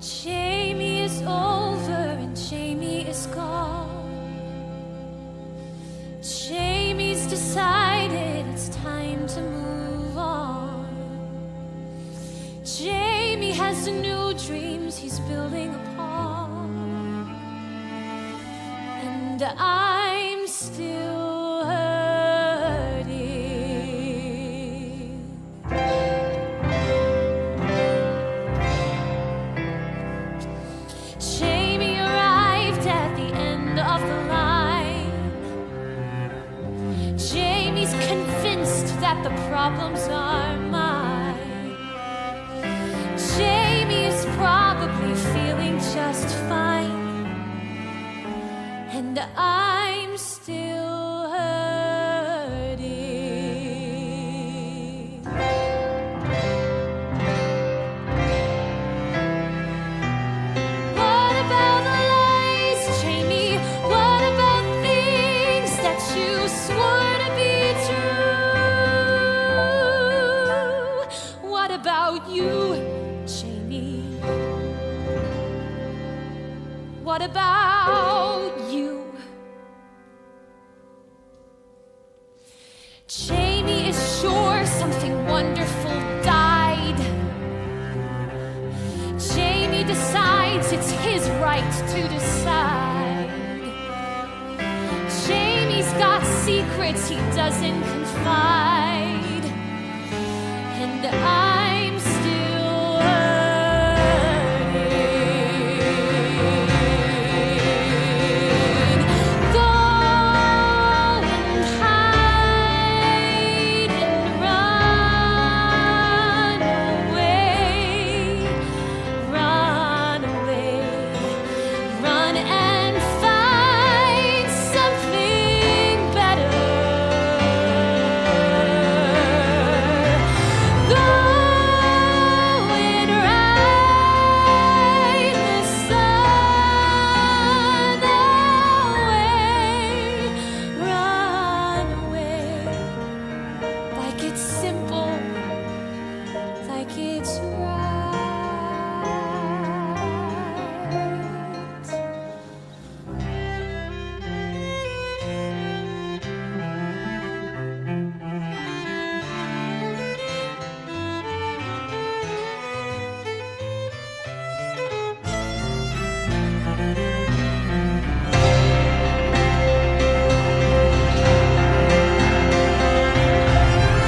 Jamie is over and Jamie is gone. Jamie's decided it's time to move on. Jamie has new dreams he's building upon. And I'm still hurting. Jamie arrived at the end of the line. Jamie's convinced that the problems are mine. Jamie is probably feeling just fine. And I'm still hurting. What about the lies, Jamie? What about things that you swore to be true? What about you, Jamie? What about you? Jamie is sure something wonderful died. Jamie decides it's his right to decide. Jamie's got secrets he doesn't confide. And I'm still hurting. Go and hide and run away. Run away. Run and find something better. Go and ride the sun away. Run away. Like it's simple, like it's right.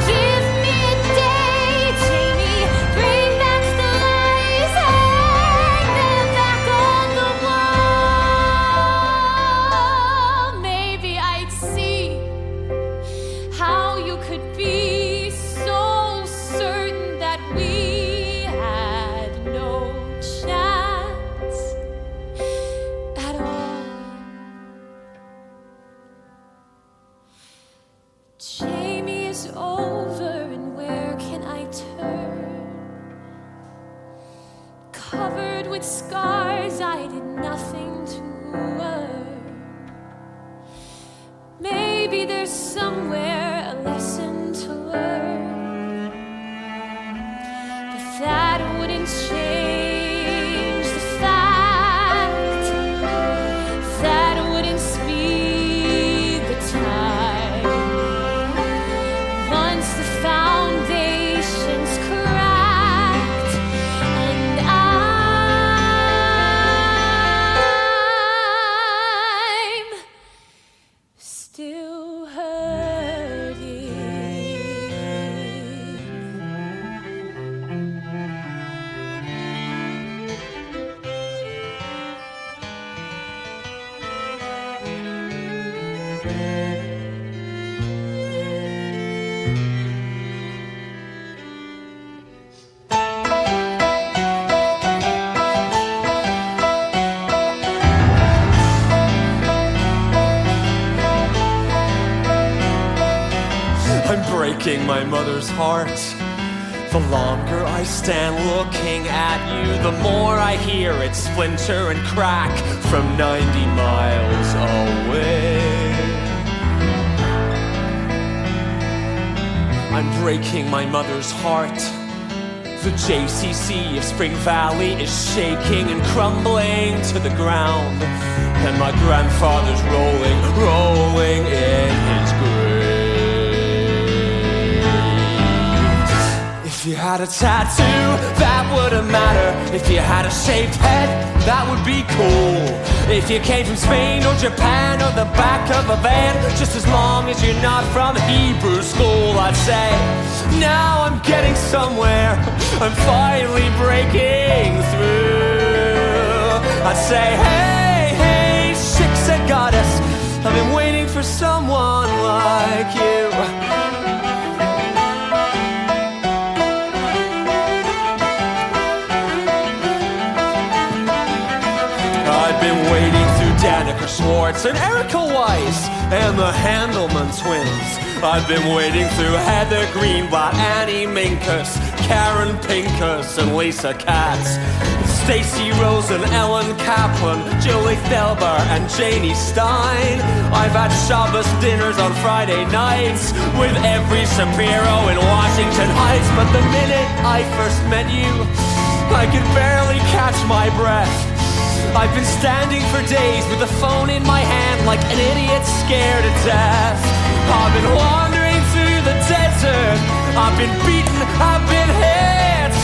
Give me a day, Jamie. Bring back the lies, hang them back on the wall. Maybe I'd see how you could be so certain that we had no chance at all. Jamie is over, and where can I turn? Covered with scars I did nothing to earn. Maybe there's somewhere a lesson to learn, but that wouldn't change the fact that wouldn't speed the time. Once the foundation's cracked, and I'm still hurting. I'm breaking my mother's heart. The longer I stand looking at you, the more I hear it splinter and crack from 90 miles away. I'm breaking my mother's heart. The JCC of Spring Valley is shaking and crumbling to the ground, and my grandfather's rolling in his grave. If you had a tattoo, that wouldn't matter. If you had a shaved head, that would be cool. If you came from Spain or Japan or the back of a van, just as long as you're not from Hebrew school, I'd say, now I'm getting somewhere, I'm finally breaking through. I'd say, hey, hey, Shiksa goddess, I've been waiting for someone like you. I've been waiting through Danica Schwartz and Erica Weiss and the Handelman twins. I've been waiting through Heather Greenblatt, Annie Minkus, Karen Pinkus, and Lisa Katz, Stacey Rose and Ellen Kaplan, Julie Thelbar and Janie Stein. I've had Shabbos dinners on Friday nights with every Shapiro in Washington Heights. But the minute I first met you, I could barely catch my breath. I've been standing for days with the phone in my hand like an idiot scared to death. I've been wandering through the desert, I've been beaten, I've been hit.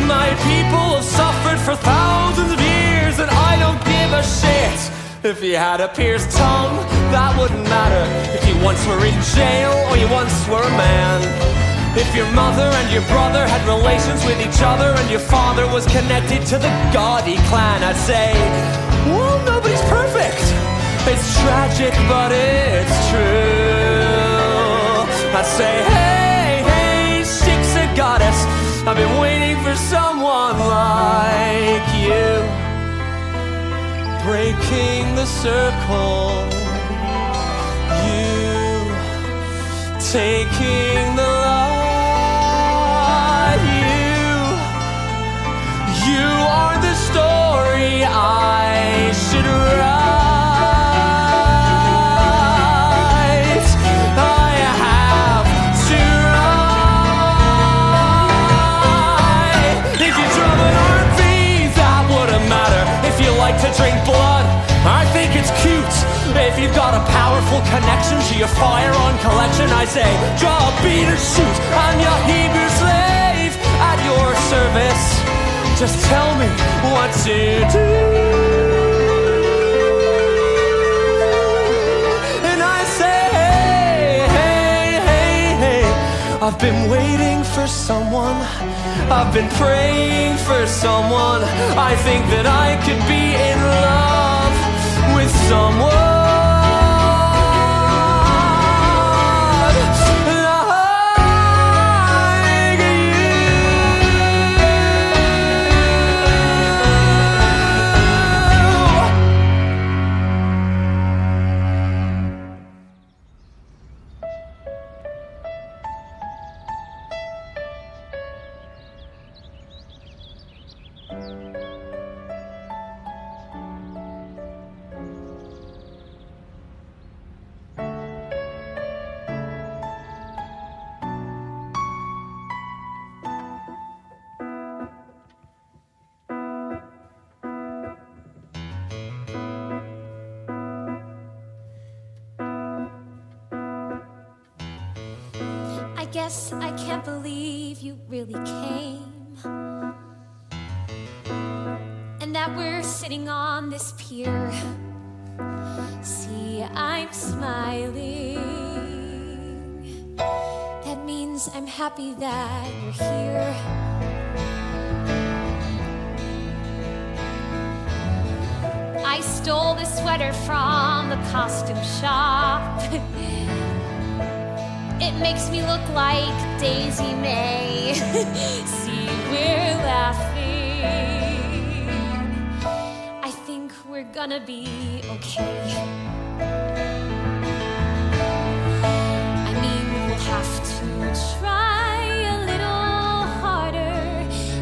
My people have suffered for thousands of years, and I don't give a shit. If you had a pierced tongue, that wouldn't matter. If you once were in jail or you once were a man. If your mother and your brother had relations with each other and your father was connected to the Gaudi clan, I'd say, well, nobody's perfect. It's tragic, but it's true. I'd say, hey, hey, Shiksa goddess, I've been waiting for someone like you. Breaking the circle, you taking the light. You are the story I should write. I have to write. If you drum an RV, that wouldn't matter. If you like to drink blood, I think it's cute. If you've got a powerful connection to your firearm collection, I say, draw a bead or shoot. I'm your Hebrew slave at your service. Just tell me what to do. And I say, hey, hey, hey, hey, I've been waiting for someone, I've been praying for someone. I think that I could be in love with someone. Guess I can't believe you really came, and that we're sitting on this pier. See, I'm smiling. That means I'm happy that you're here. I stole this sweater from the costume shop. It makes me look like Daisy May. See, we're laughing. I think we're gonna be okay. I mean, we'll have to try a little harder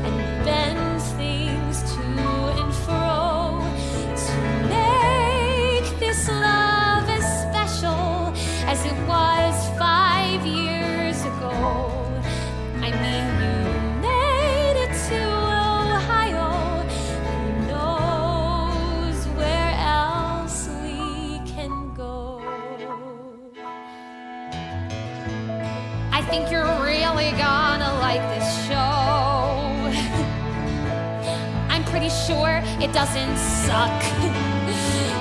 and bend things to and fro to make this love as special as it was 5 years ago. I mean, you made it pretty sure it doesn't suck.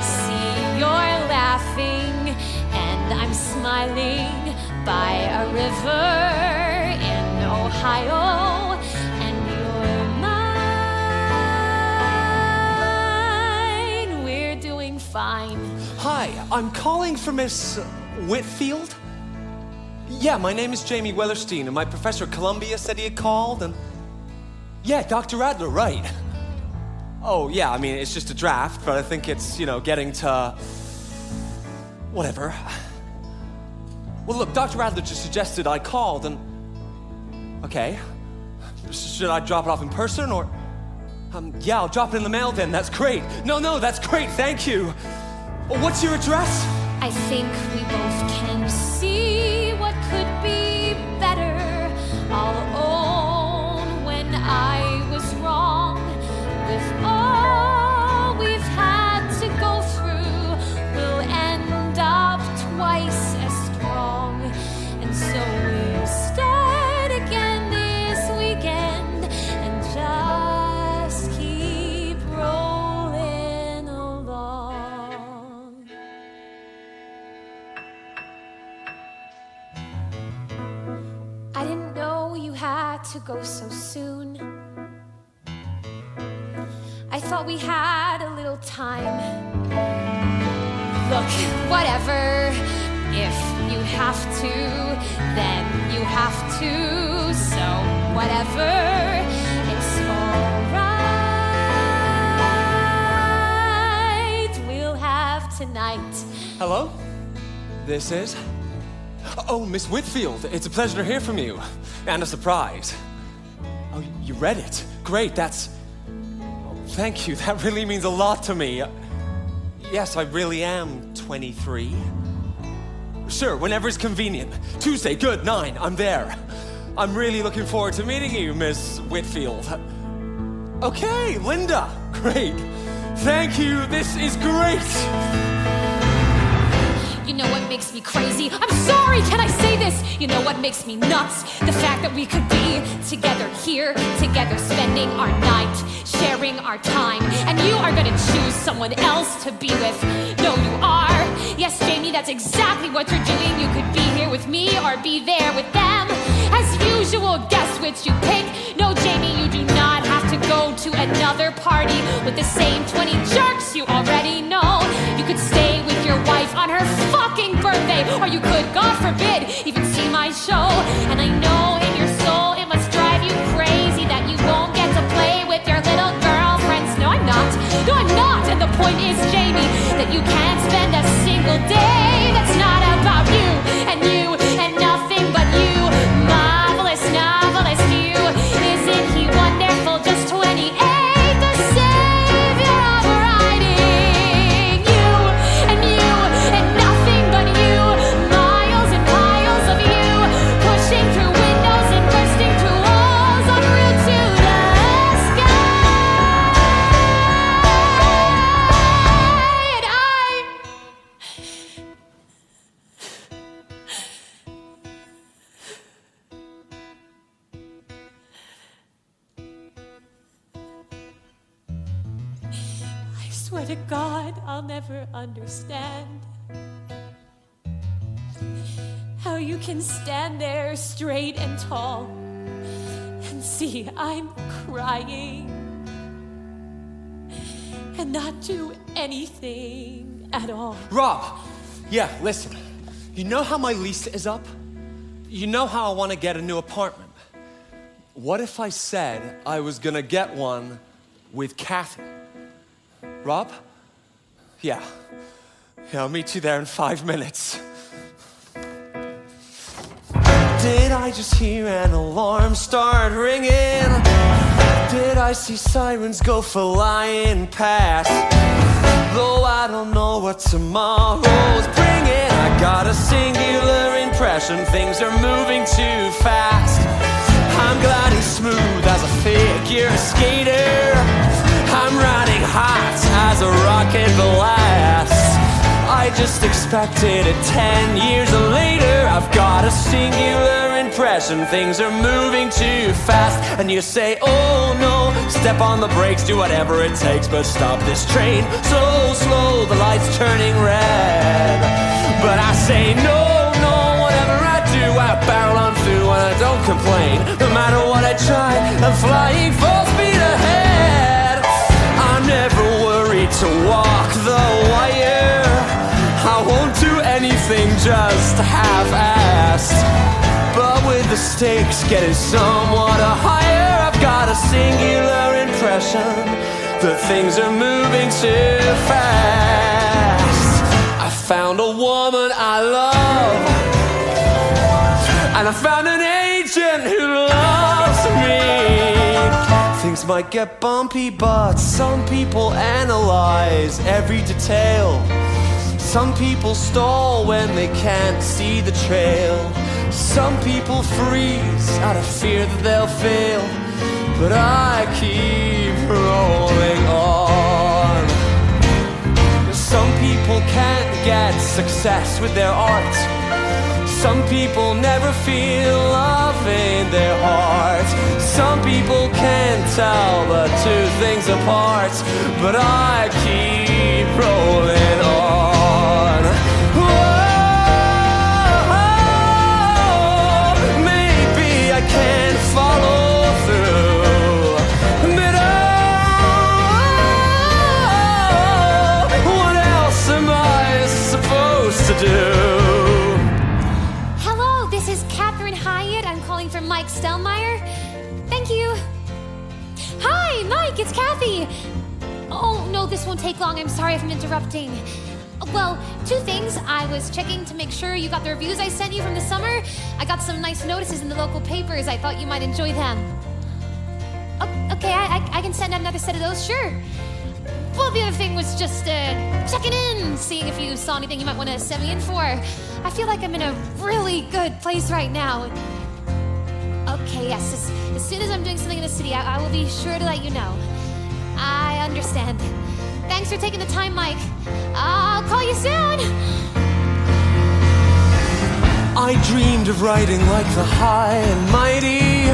See, you're laughing and I'm smiling by a river in Ohio, and you're mine. We're doing fine. Hi, I'm calling for Miss Whitfield. Yeah, my name is Jamie Wellerstein, and my professor at Columbia said he had called, and... Yeah, Dr. Adler, right. Oh, yeah, I mean, it's just a draft, but I think it's, getting to... whatever. Well, look, Dr. Adler just suggested I called, and... Okay. Should I drop it off in person, or... Yeah, I'll drop it in the mail then, that's great. No, that's great, thank you. What's your address? I think we both can see what could be better. I'll own when I was wrong. With all we've had to go through, we'll end up twice as strong. And so we'll start again this weekend and just keep rolling along. I didn't know you had to go so soon. I thought we had a little time. Look, whatever. If you have to, then you have to. So whatever, it's alright. We'll have tonight. Hello? This is? Oh, Miss Whitfield, it's a pleasure to hear from you. And a surprise. Oh, you read it? Great, that's... Thank you, that really means a lot to me. Yes, I really am 23. Sure, whenever it's convenient. Tuesday, good, 9, I'm there. I'm really looking forward to meeting you, Miss Whitfield. Okay, Linda, great. Thank you, this is great. You know what makes me crazy? I'm sorry, can I say this? You know what makes me nuts? The fact that we could be together here, together spending our night, sharing our time, and you are gonna choose someone else to be with. No, you are. Yes, Jamie, that's exactly what you're doing. You could be here with me or be there with them. As usual, guess which you pick. No, Jamie, you do not have to go to another party with the same 20 jerks you already know. You could stay with your wife on her fucking birthday, or you could, God forbid, even see my show. And I know in your soul it must drive you crazy that you won't get to play with your little girlfriends. No, I'm not. No, I'm not. And the point is, Jamie, that you can't spend a single day that's not about you and nothing but you. Marvelous novelist, you. Isn't he wonderful? Just 28, the savior of writing. You and nothing but you. Miles and miles of you, pushing through windows and bursting through walls en route to the sky. And I swear to God, I'll never understand how you can stand there straight and tall and see I'm crying and not do anything at all. Rob, yeah, listen. You know how my lease is up? You know how I want to get a new apartment? What if I said I was gonna get one with Kathy? Rob? Yeah, I'll meet you there in 5 minutes. Did I just hear an alarm start ringing? Did I see sirens go flying past? Though I don't know what tomorrow's bringing, I got a singular impression things are moving too fast. I'm gliding smooth as a figure skater. I'm riding hot as a rocket blast. I just expected it 10 years later. I've got a singular impression, things are moving too fast. And you say, oh no, step on the brakes, do whatever it takes, but stop this train so slow, the light's turning red. But I say no, no, whatever I do, I barrel on through and I don't complain. No matter what I try, I'm flying full speed ahead. I'm never worried to walk the wire. I won't do anything just half-assed. But with the stakes getting somewhat higher, I've got a singular impression that things are moving too fast. I found a woman I love, and I found an agent who loves me. Things might get bumpy, but some people analyze every detail. Some people stall when they can't see the trail. Some people freeze out of fear that they'll fail. But I keep rolling on. Some people can't get success with their art. Some people never feel love in their heart. Some people can't tell the two things apart. But I keep rolling on. Can't follow through. But what else am I supposed to do? Hello, this is Catherine Hyatt. I'm calling from Mike Stellmeyer. Thank you. Hi, Mike, it's Kathy. Oh, no, this won't take long. I'm sorry if I'm interrupting. Well, two things. I was checking to make sure you got the reviews I sent you from the summer. I got some nice notices in the local papers. I thought you might enjoy them. Okay, I can send out another set of those, sure. Well, the other thing was just checking in, seeing if you saw anything you might want to send me in for. I feel like I'm in a really good place right now. Okay, yes, as soon as I'm doing something in the city, I will be sure to let you know. I understand. Thanks for taking the time, Mike. I'll call you soon. I dreamed of writing like the high and mighty.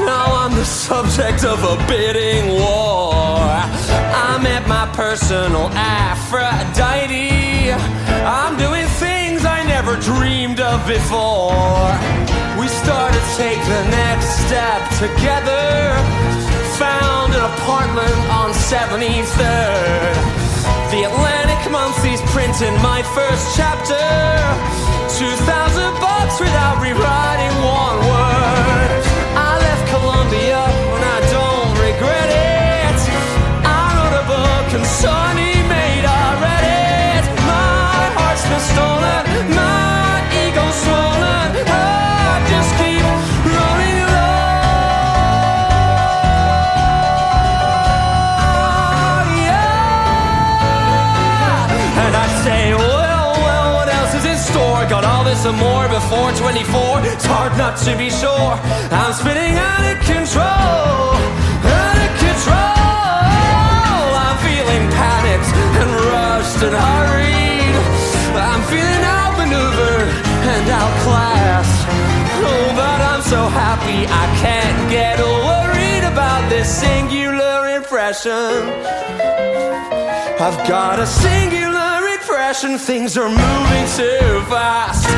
Now I'm the subject of a bidding war. I met my personal Aphrodite. I'm doing things I never dreamed of before. We started to take the next step together. Found an apartment on 73rd. The Atlantic Monthly's printing my first chapter. $2,000 without rewriting one word. I left Columbia and I don't regret it. I wrote a book and Sonny made a Reddit. My heart's been stolen, my ego's swollen. I just keep rolling along. Yeah. And I say, well, what else is in store? Got all this and more before 24. It's hard not to be sure. I'm spinning out of control. Out of control. I'm feeling panicked and rushed and hurried. I'm feeling outmaneuvered and outclassed. Oh, but I'm so happy I can't get worried about this singular impression. I've got a singular impression, things are moving too fast.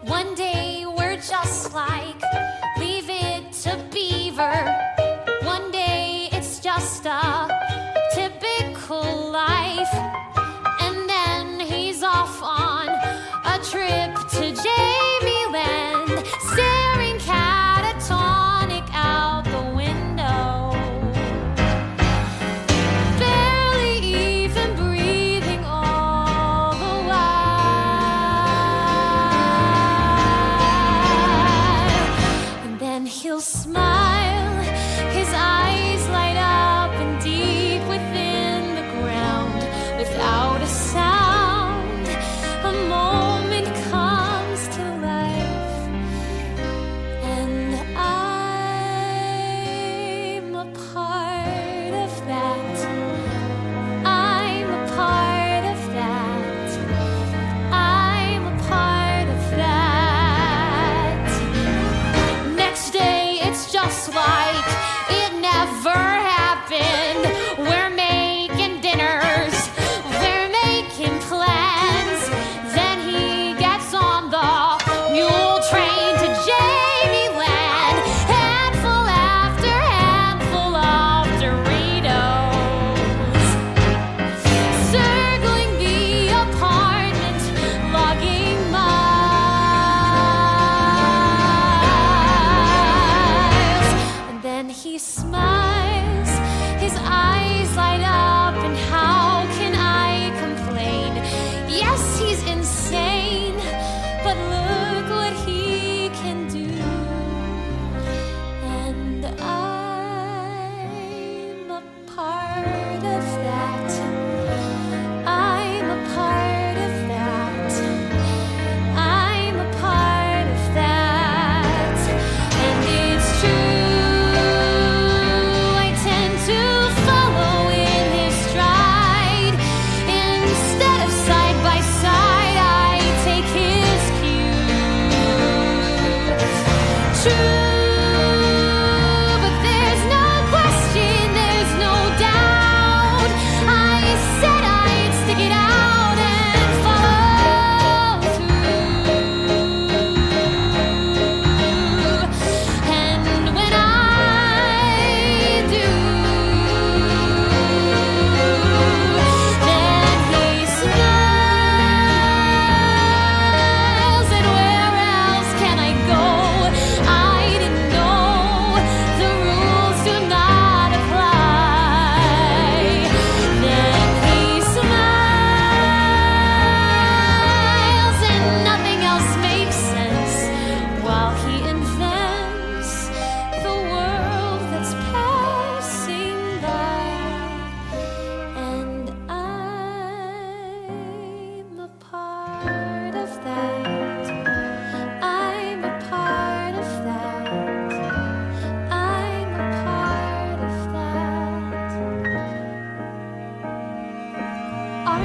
One day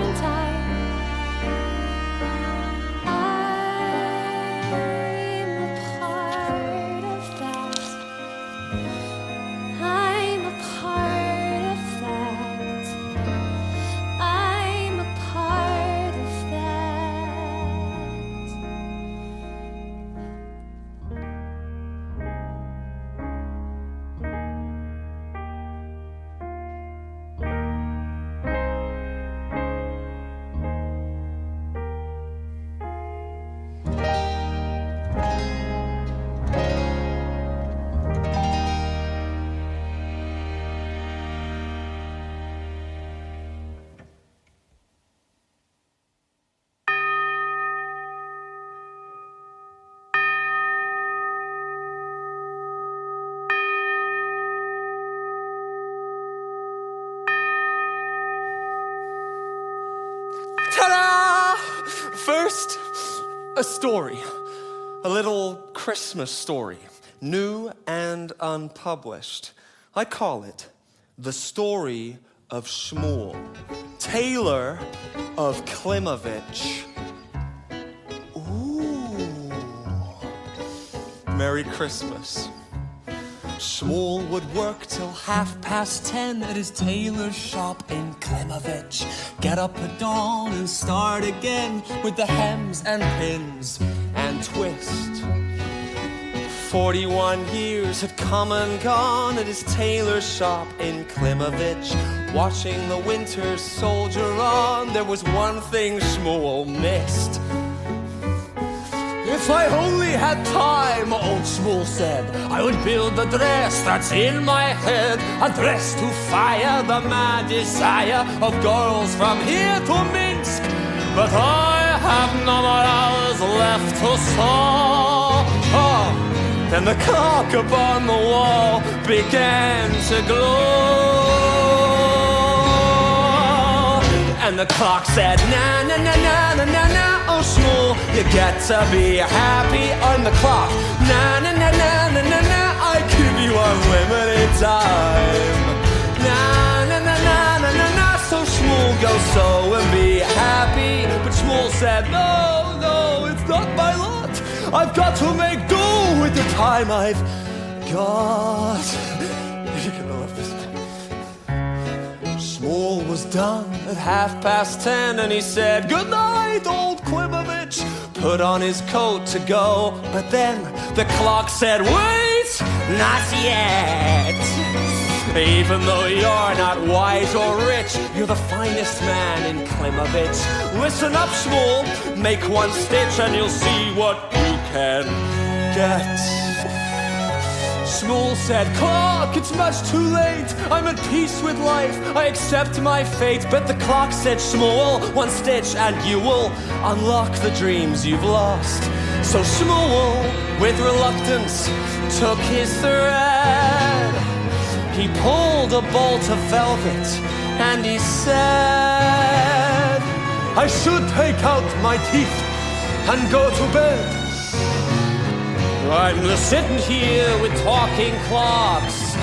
aren't I? I'm a part of that. I'm a part of that. Ta-da! First, a story. A little Christmas story. New and unpublished. I call it The Story of Shmuel, Taylor of Klimovich. Ooh. Merry Christmas. Shmuel would work till 10:30 at his tailor's shop in Klimovich. Get up at dawn and start again with the hems and pins and twist. 41 years had come and gone at his tailor's shop in Klimovich. Watching the winter soldier on, there was one thing Shmuel missed. If I only had time, old Shmuel said, I would build a dress that's in my head, a dress to fire the mad desire of girls from here to Minsk. But I have no more hours left to sew. Oh, then the clock upon the wall began to glow. And the clock said, na na na na na na na. Oh Shmuel, you get to be happy on the clock. Na na na na na na na. I give you unlimited time. Na na na na na na na. So Shmuel, go sew and be happy. But Shmuel said, no, no, it's not my lot. I've got to make do with the time I've got. You're gonna love this. Shmuel was done at 10:30 and he said, good night, old Klimovich. Put on his coat to go, but then the clock said, wait, not yet. Even though you're not wise or rich, you're the finest man in Klimovich. Listen up, Shmuel, make one stitch and you'll see what you can get. Shmuel said, clock, it's much too late. I'm at peace with life, I accept my fate. But the clock said, Shmuel, one stitch and you will unlock the dreams you've lost. So Shmuel, with reluctance, took his thread. He pulled a bolt of velvet and he said, I should take out my teeth and go to bed. I'm sitting here with talking clocks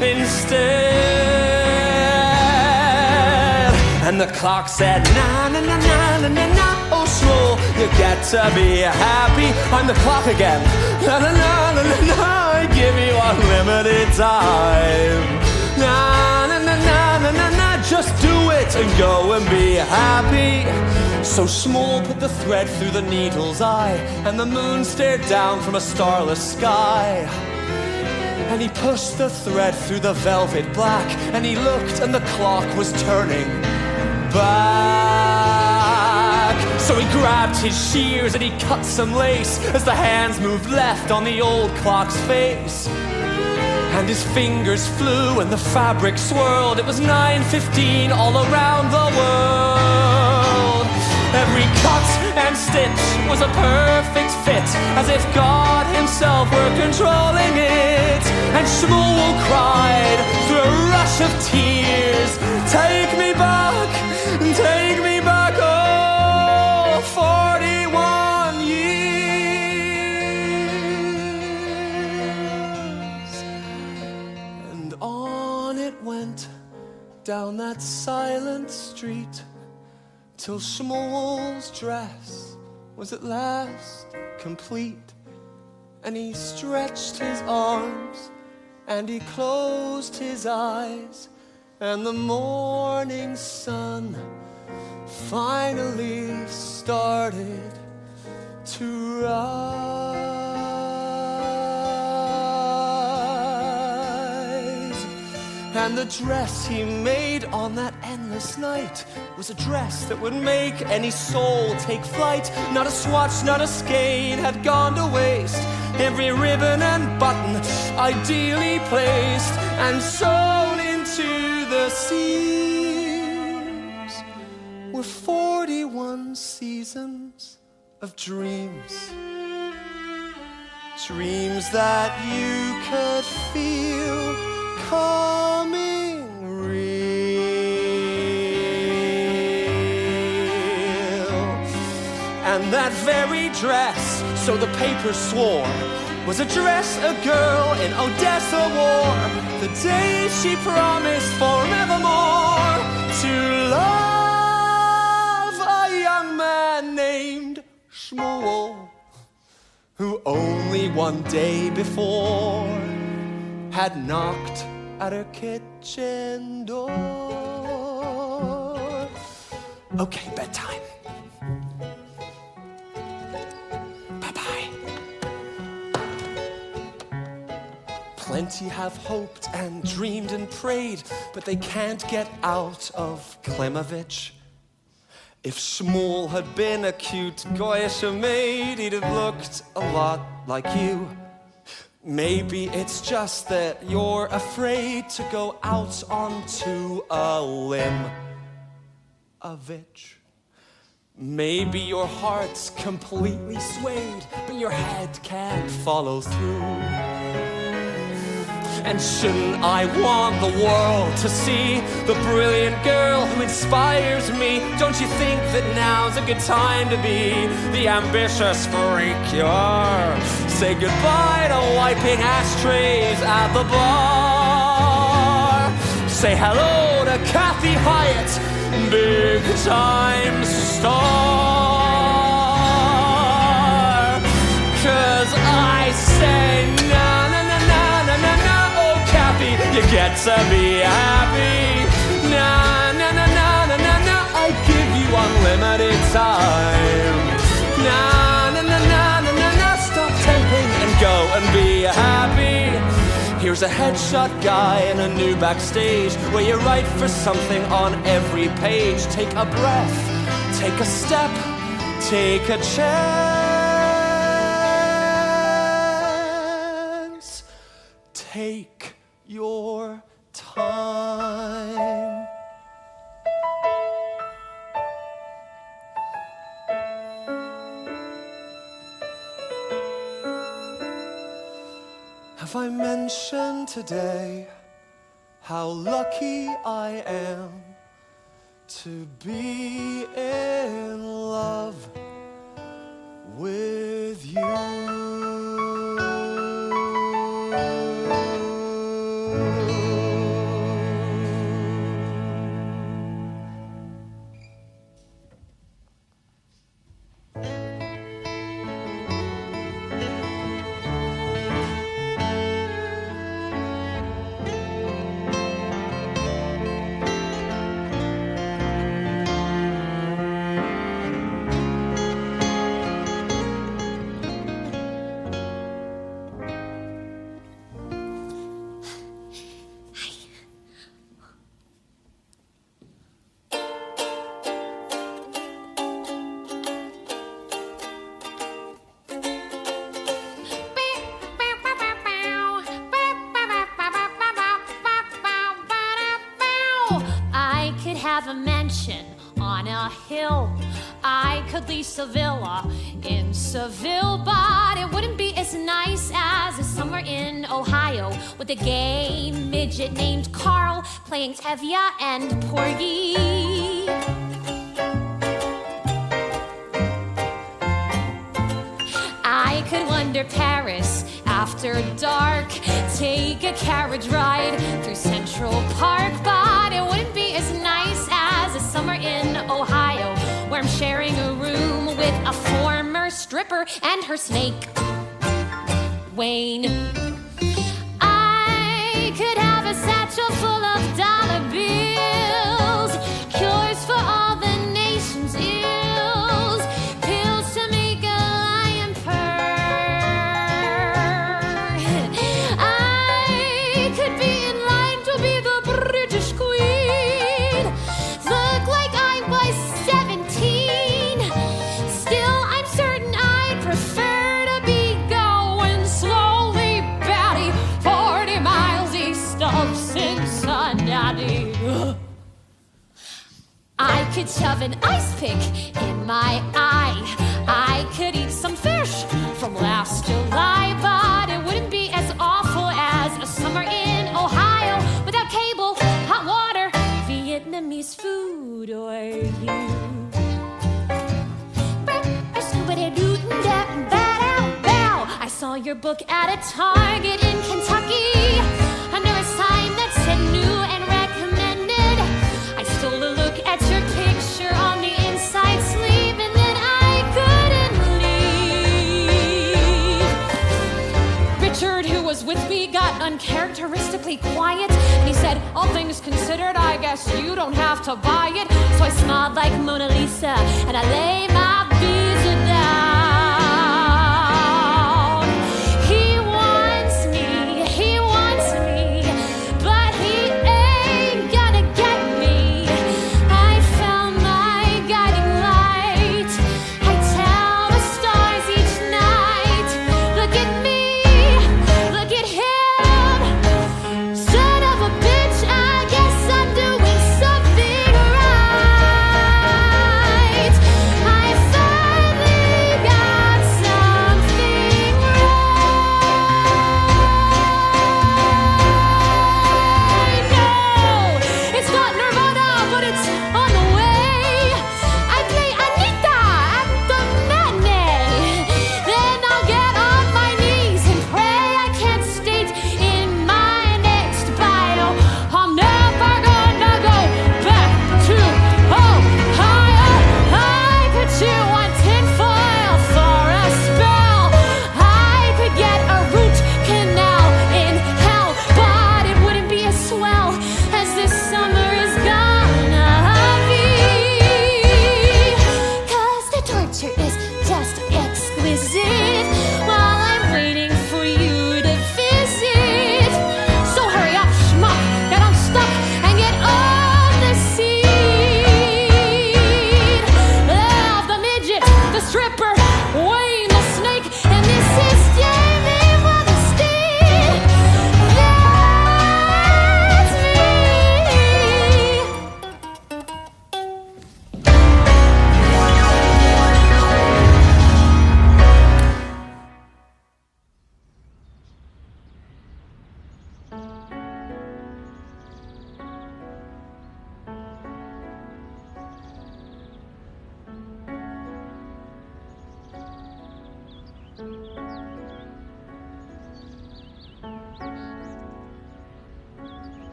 instead. And the clock said, na na na na na na na. Oh Shmuel, you get to be happy. I'm the clock again. Na na na na na na. I give you unlimited time. Na na na na na na na. Just do it and go and be happy. So Shmuel put the thread through the needle's eye, and the moon stared down from a starless sky. And he pushed the thread through the velvet black, and he looked and the clock was turning back. So he grabbed his shears and he cut some lace as the hands moved left on the old clock's face. And his fingers flew and the fabric swirled. It was 9:15 all around the world. Every cut and stitch was a perfect fit, as if God himself were controlling it. And Shmuel cried through a rush of tears, take me back, oh, 41 years. And on it went, down that silent street, till Shmuel's dress was at last complete, and he stretched his arms and he closed his eyes, and the morning sun finally started to rise. And the dress he made on that endless night was a dress that would make any soul take flight. Not a swatch, not a skein had gone to waste. Every ribbon and button ideally placed and sewn into the seams were 41 seasons of dreams. Dreams that you could feel coming real. And that very dress, so the papers swore, was a dress a girl in Odessa wore the day she promised forevermore to love a young man named Shmuel, who only one day before had knocked at her kitchen door. Okay, bedtime. Bye-bye. Plenty have hoped and dreamed and prayed, but they can't get out of Klimovich. If Shmuel had been a cute Goyish maid, he'd have looked a lot like you. Maybe it's just that you're afraid to go out onto a limb. A vitch. Maybe your heart's completely swayed, but your head can't follow through. And shouldn't I want the world to see the brilliant girl who inspires me? Don't you think that now's a good time to be the ambitious freak you are? Say goodbye to wiping ashtrays at the bar. Say hello to Kathy Hyatt, big time star. 'Cause I say na na na na na na na. You get to be happy. Na na na na na na na. I give you unlimited time. Na na na na na na na. Stop temping and go and be happy. Here's a headshot guy in a new backstage where you write for something on every page. Take a breath, take a step, take a chance. Take your time. Have I mentioned today how lucky I am to be in love with you? Have a mansion on a hill. I could lease a villa in Seville, but it wouldn't be as nice as a summer in Ohio with a gay midget named Carl playing Tevye and Porgy. I could wander Paris after dark, take a carriage ride through Central Park, but it wouldn't be as nice as a summer in Ohio I'm sharing a room with a former stripper and her snake, Wayne. I could have a satchel full of dollar bills, cures for all the nation's ills, pills to make a lion purr. I could be in line to be the British Queen, look like I was 17. Still, I'm certain I'd prefer to be going slowly, Batty, 40 miles east of Cincinnati. I could shove an ice pick in my eye. I could eat some fish from last July, but it wouldn't be as awful as a summer in Ohio without cable, hot water, Vietnamese food, or you. I saw your book at a Target in Kentucky under a sign that said new and recommended. I stole a look at your picture on the inside sleeve, and then I couldn't leave. Richard, who was with me, got uncharacteristically quiet, and he said, all things considered, I guess you don't have to buy it. So I smiled like Mona Lisa, and I lay my visa down.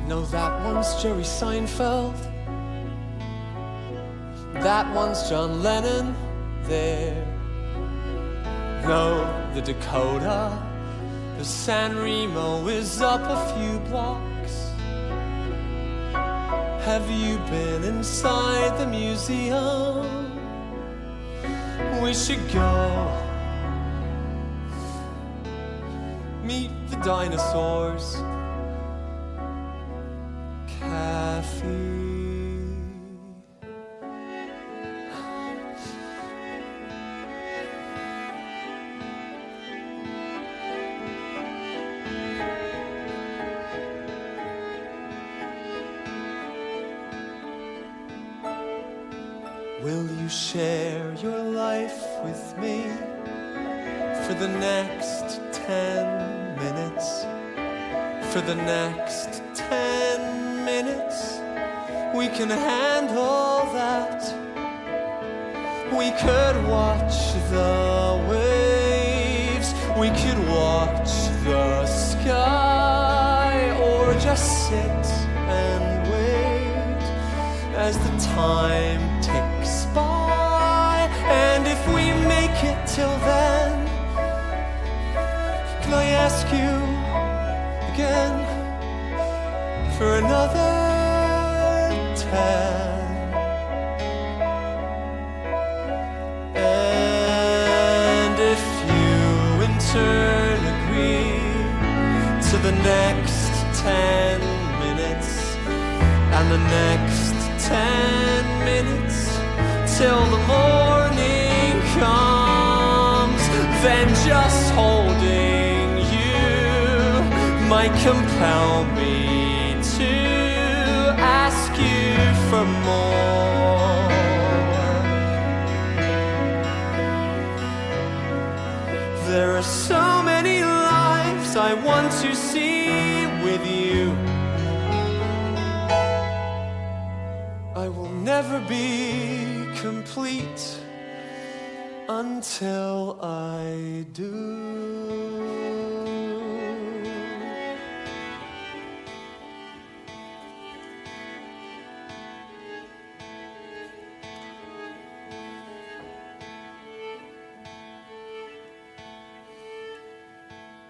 No, that one's Jerry Seinfeld. That one's John Lennon there. No, the Dakota, the San Remo is up a few blocks. Have you been inside the museum? We should go meet the dinosaurs. Cafe. you share your life with me for the next 10 minutes? For the next 10 minutes, we can handle that. We could watch the waves, we could watch the sky, or just sit and wait as the time ticks by. And if we make it till then, can I ask you again for another 10? And if you in turn agree to the next 10 minutes and the next 10 minutes till the morning comes, then just holding you might compel me to ask you for more. There are so many lives I want to see with you. I will never be complete until I do.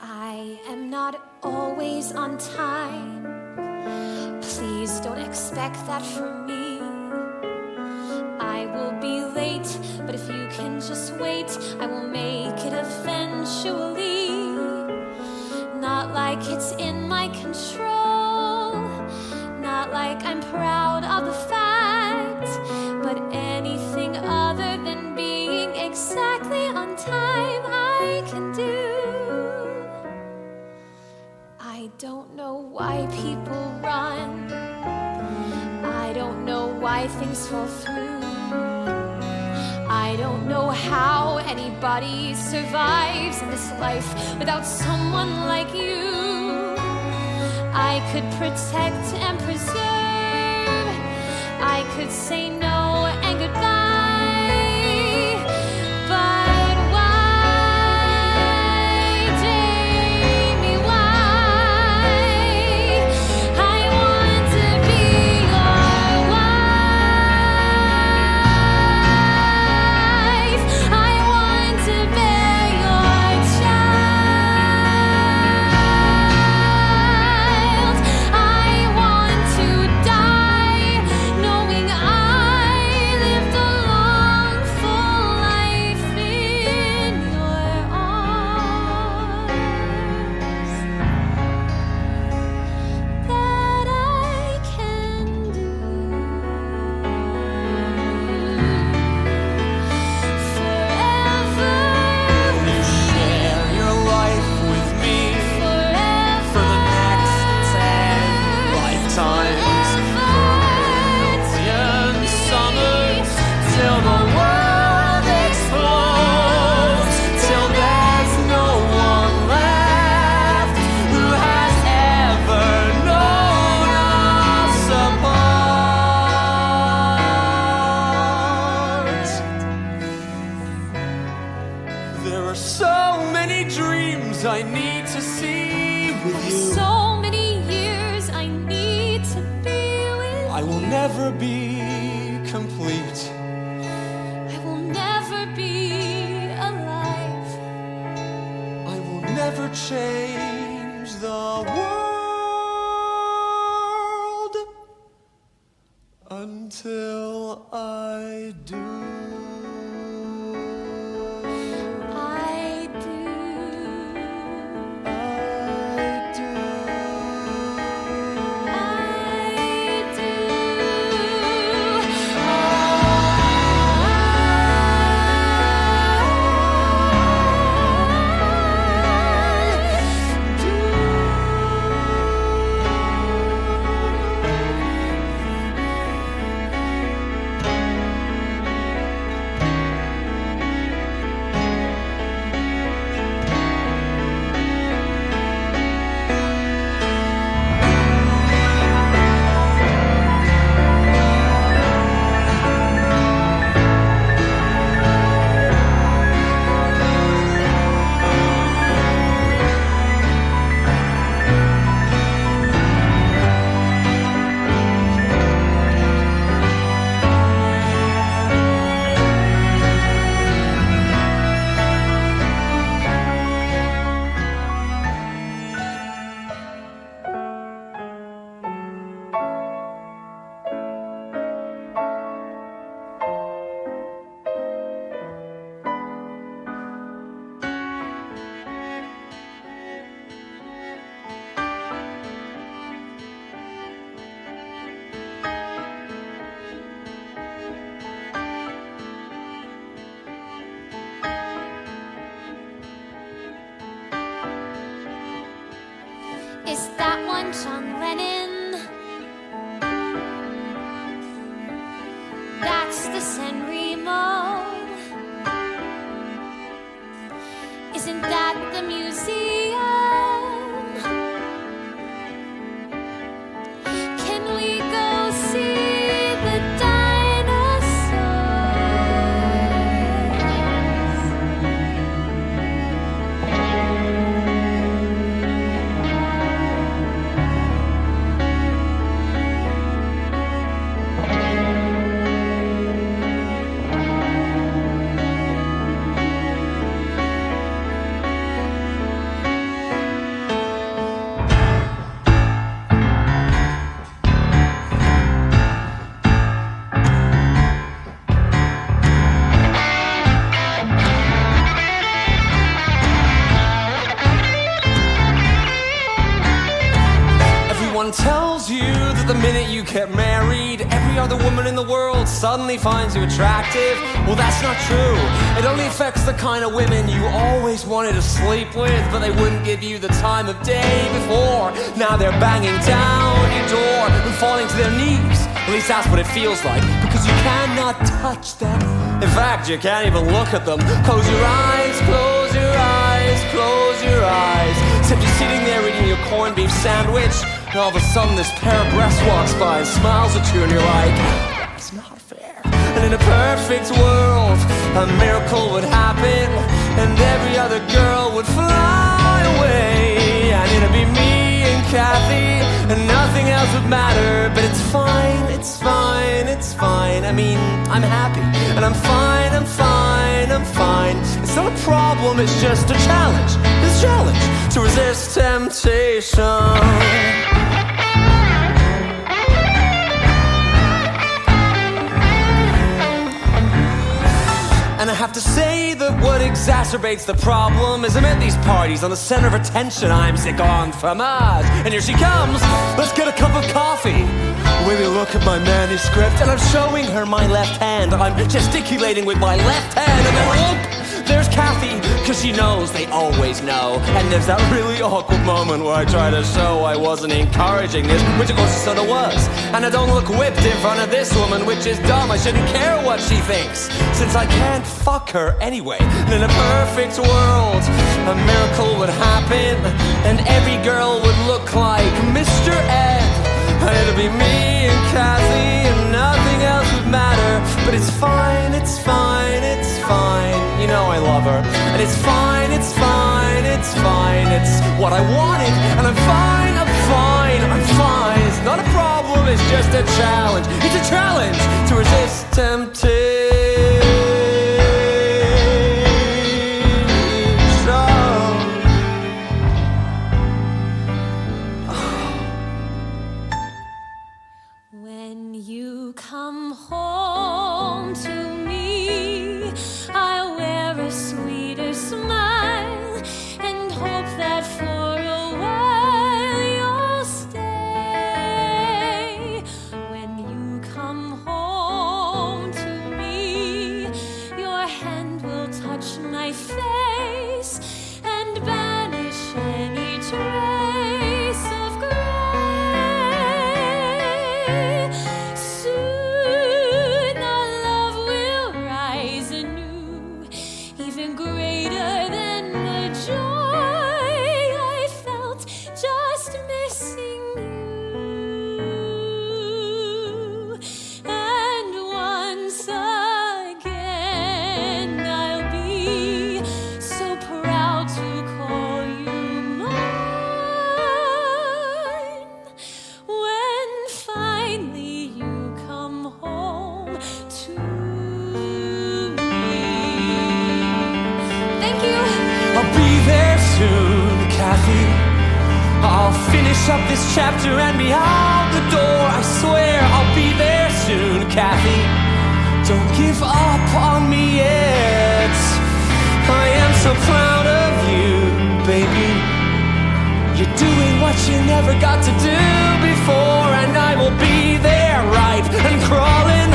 I am not always on time. Please don't expect that from me. I will be late, but if you can just wait, I will make it eventually. Not like it's in my control, not like I'm proud of the fact, but anything other than being exactly on time I can do. I don't know why people run. I don't know why things fall through. I don't know how anybody survives in this life without someone like you. I could protect and preserve. I could say no and goodbye. But why, Jamie, why? I want to be your wife. I want to bear your child. I want to die knowing I lived a long, full life in your arms. That I can do forever. You share your life with me Forever. for the next 10 lifetimes. Million summers till the world explodes, till there's no one left who has ever known us apart. There are so many dreams I need to see with you. So many years I need to be with. I will never be complete. I will never be alive. I will never change the world until I do. I do. I do. I do. I on John Lennon. That's the San Remo. Isn't that the museum? Can we go see the tells you that the minute you get married, every other woman in the world suddenly finds you attractive. Well, that's not true. It only affects the kind of women you always wanted to sleep with, but they wouldn't give you the time of day before. Now they're banging down your door and falling to their knees. At least that's what it feels like, because you cannot touch them. In fact, you can't even look at them. Close your eyes, close your eyes, close your eyes. Except you're sitting there eating your corned beef sandwich, and all of a sudden this pair of breasts walks by and smiles at you, and you're like, that's not fair. And in a perfect world, a miracle would happen, and every other girl would fly away, and it'd be me and Kathy, and nothing else would matter. But it's fine, it's fine, it's fine. I mean, I'm happy, and I'm fine, I'm fine, I'm fine. It's not a problem, it's just a challenge. It's a challenge to resist temptation. And I have to say that what exacerbates the problem is I'm at these parties on the center of attention. I'm sick on fromage, and here she comes. Let's get a cup of coffee. Maybe look at my manuscript, and I'm showing her my left hand. I'm gesticulating with my left hand, and then look, there's Kathy, cause she knows they always know. And there's that really awkward moment where I try to show I wasn't encouraging this, which of course it sort of was. And I don't look whipped in front of this woman, which is dumb. I shouldn't care what she thinks, since I can't fuck her anyway. And in a perfect world, a miracle would happen, and every girl would look like Mr. Ed. And it'd be me and Kathy, and nothing else would matter. But it's fine, it's fine, it's fine. You know I love her. And it's fine, it's fine, it's fine. It's what I wanted, and I'm fine, I'm fine, I'm fine. It's not a problem, it's just a challenge. It's a challenge to resist temptation. When you come home to me, I'll wear a sweeter smile and hope that for a while you'll stay. When you come home to me, your hand will touch my face and banish any trace of gray. Soon our love will rise anew, even greater than the joy I felt just missing you. And once again I'll be so proud to call you mine. When finally you come home to me. Thank you. I'll be there soon, Kathy. I'll finish up this chapter and be out the door. I swear I'll be there soon, Kathy. Don't give up on me yet. I am so proud of you, baby. You're doing what you never got to do before, and I will be there right and crawling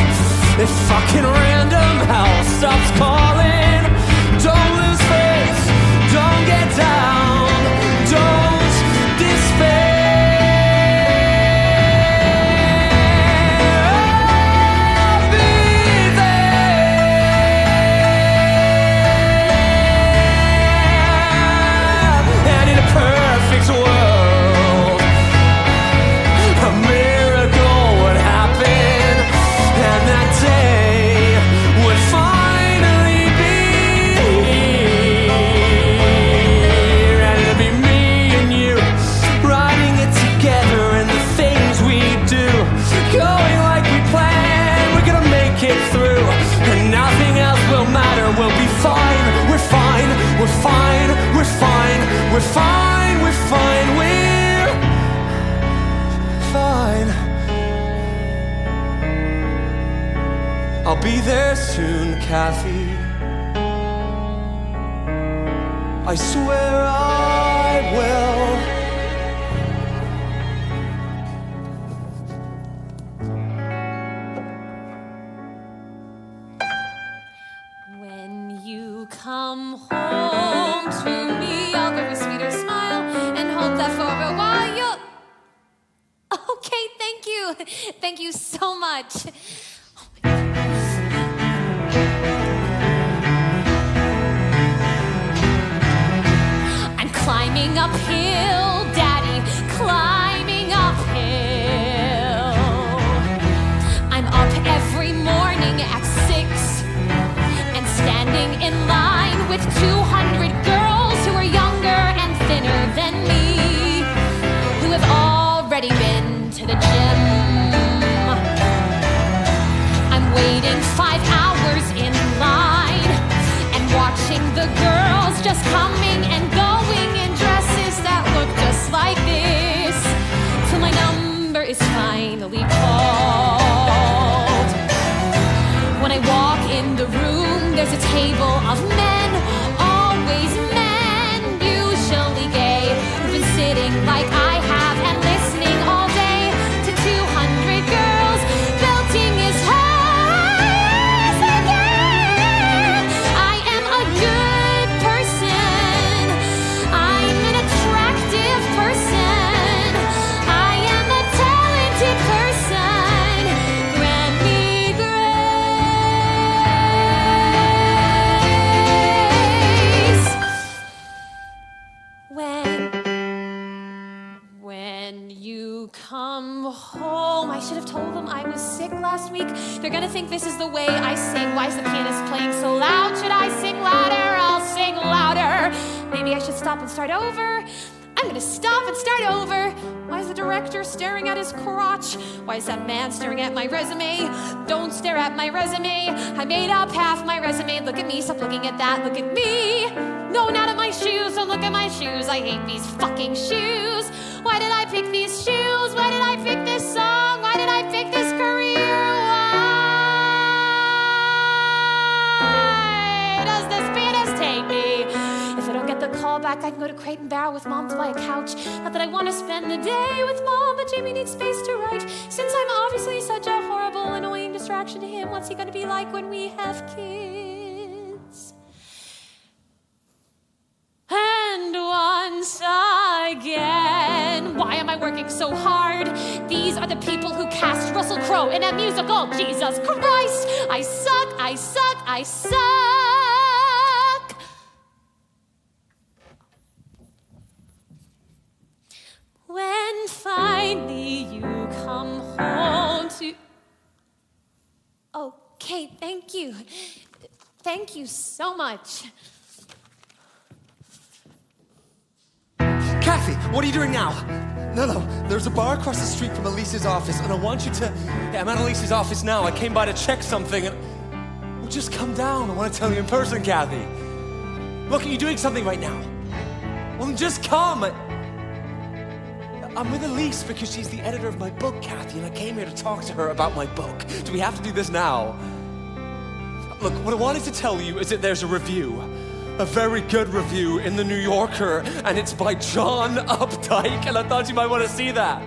if fucking random hell stops calling. Don't lose faith, don't get down, don't despair. be there soon, Kathy. I swear I will. When you come home to me, I'll give a sweeter smile and hope that for a while you'll... Okay, thank you. Thank you so much. I'm climbing uphill, Daddy, climbing uphill. I'm up every morning at 6 and standing in line with 200 girls who are younger and thinner than me, who have already been to the gym. I'm waiting 5 hours in line and watching the girls just coming and going in dresses that look just like this, till my number is finally called. When I walk in the room, there's a table of men, always men, usually gay, who've been sitting like I have and listening all day to 200 girls belting his hers again. I am a good person. I'm an attractive person. I am a talented person. Grant me grace. When you come home, I should have told them I was sick last week. They're gonna think this is the way I sing. Why is the pianist playing so loud? Should I sing louder? I'll sing louder. Maybe I should stop and start over. I'm gonna stop and start over. Why is the director staring at his crotch? Why is that man staring at my resume? Don't stare at my resume. I made up half my resume. Look at me, stop looking at that. Look at me. No, not at my shoes. Don't look at my shoes. I hate these fucking shoes. Why did I pick these shoes? Why did I pick this song? Why did I pick this career? Why does this pianist hate me? If I don't get the call back, I can go to Crate and Barrel with Mom to buy a couch. Not that I want to spend the day with Mom, but Jamie needs space to write. Since I'm obviously such a horrible, annoying distraction to him, what's he going to be like when we have kids? And once again, why am I working so hard? These are the people who cast Russell Crowe in a musical. Jesus Christ! I suck, I suck, I suck! When finally you come home to... Okay, thank you. Thank you so much. Kathy, what are you doing now? No, there's a bar across the street from Elise's office, and I want you to... Yeah, I'm at Elise's office now. I came by to check something, and... Well, just come down. I want to tell you in person, Kathy. Look, are you doing something right now? Well, then just come. I'm with Elise because she's the editor of my book, Kathy, and I came here to talk to her about my book. Do we have to do this now? Look, what I wanted to tell you is that there's a review. A very good review in the New Yorker, and it's by John Updike, and I thought you might want to see that.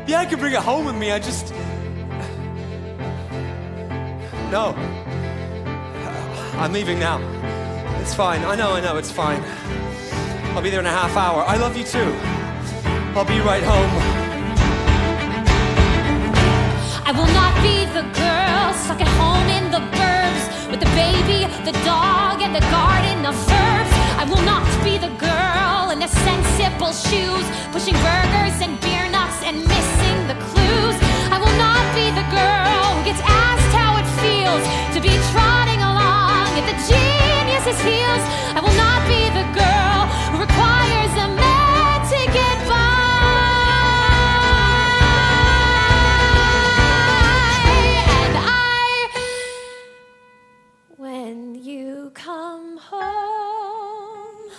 Yeah, I could bring it home with me, I just... No. I'm leaving now. It's fine, I know, it's fine. I'll be there in a half hour. I love you too. I'll be right home. I will not be the girl stuck at home in the burbs with the baby, the dog, and the garden of verbs. I will not be the girl in the sensible shoes, pushing burgers and beer nuts and missing the clues. I will not be the girl who gets asked how it feels to be trotting along at the genius's heels. I will not be the girl who requires a man to get by. When you come home,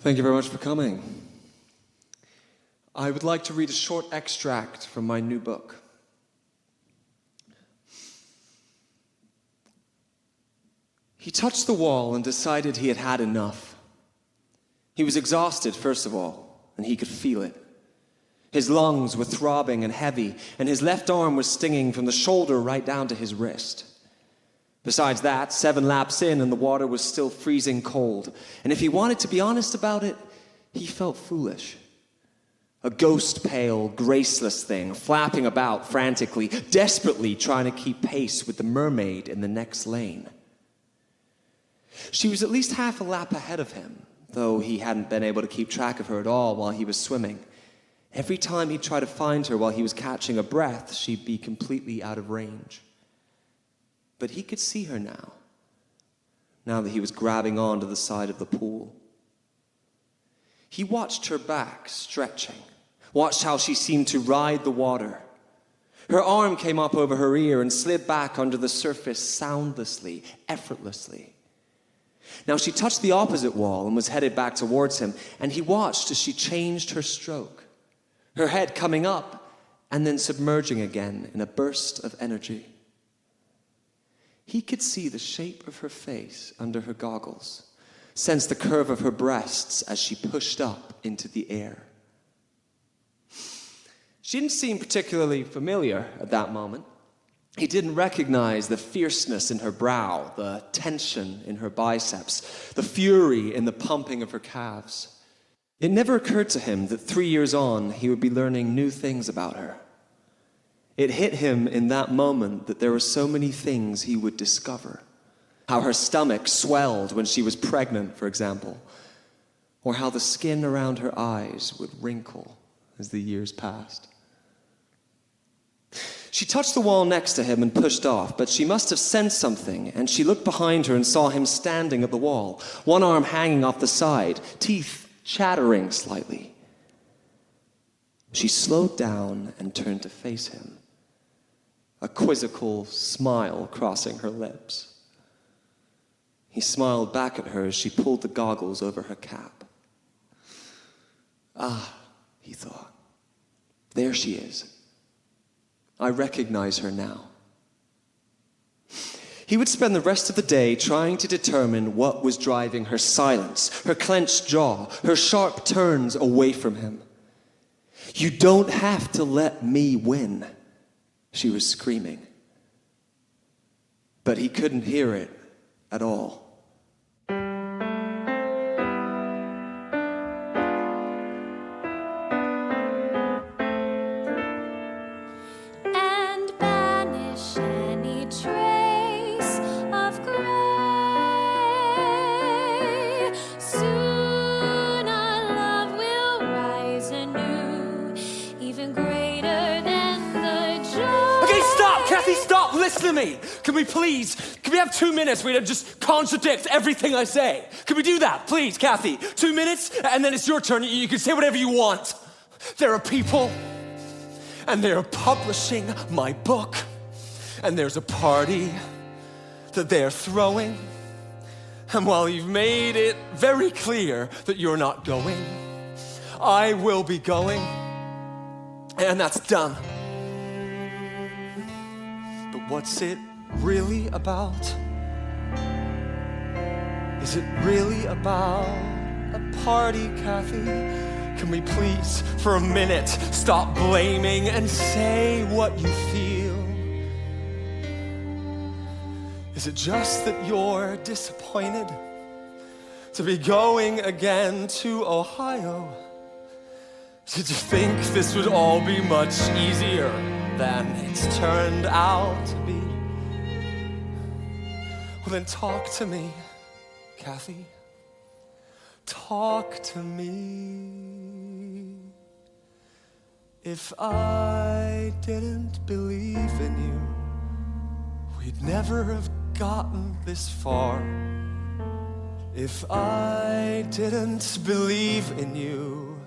Thank you very much for coming. I would like to read a short extract from my new book. He touched the wall and decided he had had enough. He was exhausted, first of all, and he could feel it. His lungs were throbbing and heavy, and his left arm was stinging from the shoulder right down to his wrist. Besides that, 7 laps in and the water was still freezing cold. And if he wanted to be honest about it, he felt foolish. A ghost-pale, graceless thing, flapping about frantically, desperately trying to keep pace with the mermaid in the next lane. She was at least half a lap ahead of him, though he hadn't been able to keep track of her at all while he was swimming. Every time he'd try to find her while he was catching a breath, she'd be completely out of range. But he could see her now that he was grabbing onto the side of the pool. He watched her back stretching, watched how she seemed to ride the water. Her arm came up over her ear and slid back under the surface soundlessly, effortlessly. Now she touched the opposite wall and was headed back towards him, and he watched as she changed her stroke, her head coming up and then submerging again in a burst of energy. He could see the shape of her face under her goggles, sense the curve of her breasts as she pushed up into the air. She didn't seem particularly familiar at that moment. He didn't recognize the fierceness in her brow, the tension in her biceps, the fury in the pumping of her calves. It never occurred to him that 3 years on, he would be learning new things about her. It hit him in that moment that there were so many things he would discover. How her stomach swelled when she was pregnant, for example, or how the skin around her eyes would wrinkle as the years passed. She touched the wall next to him and pushed off, but she must have sensed something, and she looked behind her and saw him standing at the wall, one arm hanging off the side, teeth chattering slightly. She slowed down and turned to face him, a quizzical smile crossing her lips. He smiled back at her as she pulled the goggles over her cap. Ah, he thought, there she is. I recognize her now. He would spend the rest of the day trying to determine what was driving her silence, her clenched jaw, her sharp turns away from him. You don't have to let me win, she was screaming. But he couldn't hear it at all. And banish any trace of gray. Soon our love will rise anew, even greater than the joy. Okay, stop! Kathy, stop! Listen to me! Can we have 2 minutes where you just contradict everything I say? Can we do that, please, Kathy? 2 minutes, and then it's your turn. You can say whatever you want. There are people, and they're publishing my book, and there's a party that they're throwing. And while you've made it very clear that you're not going, I will be going, and that's done. But what's it really about? Is it really about a party, Kathy? Can we please, for a minute, stop blaming and say what you feel? Is it just that you're disappointed to be going again to Ohio? Did you think this would all be much easier than it's turned out to be? Well, then talk to me, Kathy. Talk to me. If I didn't believe in you, we'd never have gotten this far. If I didn't believe in you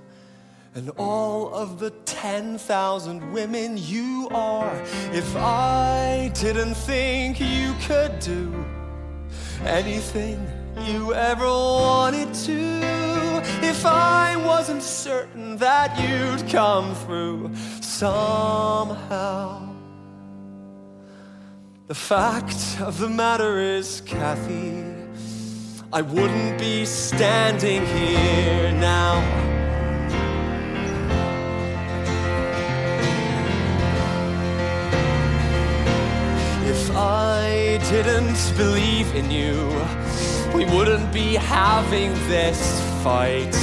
and all of the 10,000 women you are, if I didn't think you could do anything you ever wanted to, if if I wasn't certain that you'd come through somehow. The fact of the matter is, Kathy, I wouldn't be standing here now. If I didn't believe in you, we wouldn't be having this fight.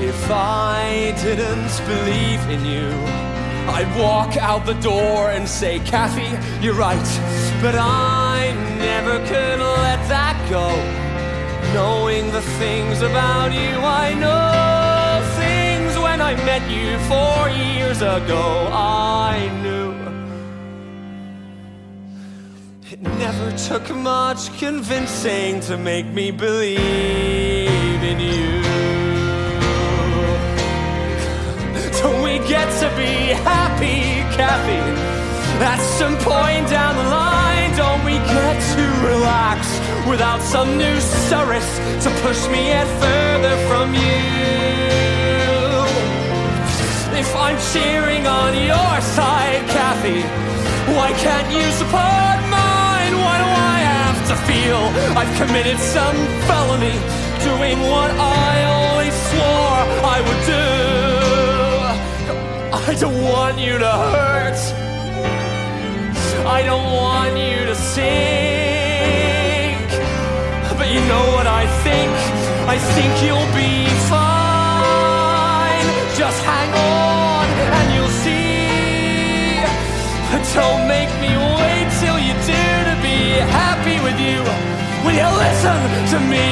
If I didn't believe in you, I'd walk out the door and say, Kathy, you're right. But I never could let that go. Knowing the things about you, I know things when I met you 4 years ago. I knew. It never took much convincing to make me believe in you. Don't we get to be happy, Kathy? At some point down the line, don't we get to relax without some new solace to push me yet further from you? If I'm cheering on your side, Kathy, why can't you support mine? Why do I have to feel I've committed some felony, doing what I only swore I would do? I don't want you to hurt. I don't want you to sink. But you know what I think? I think you'll be fine. Just hang on and you'll see. Don't make me wait till you do to be happy with you. Will you listen to me?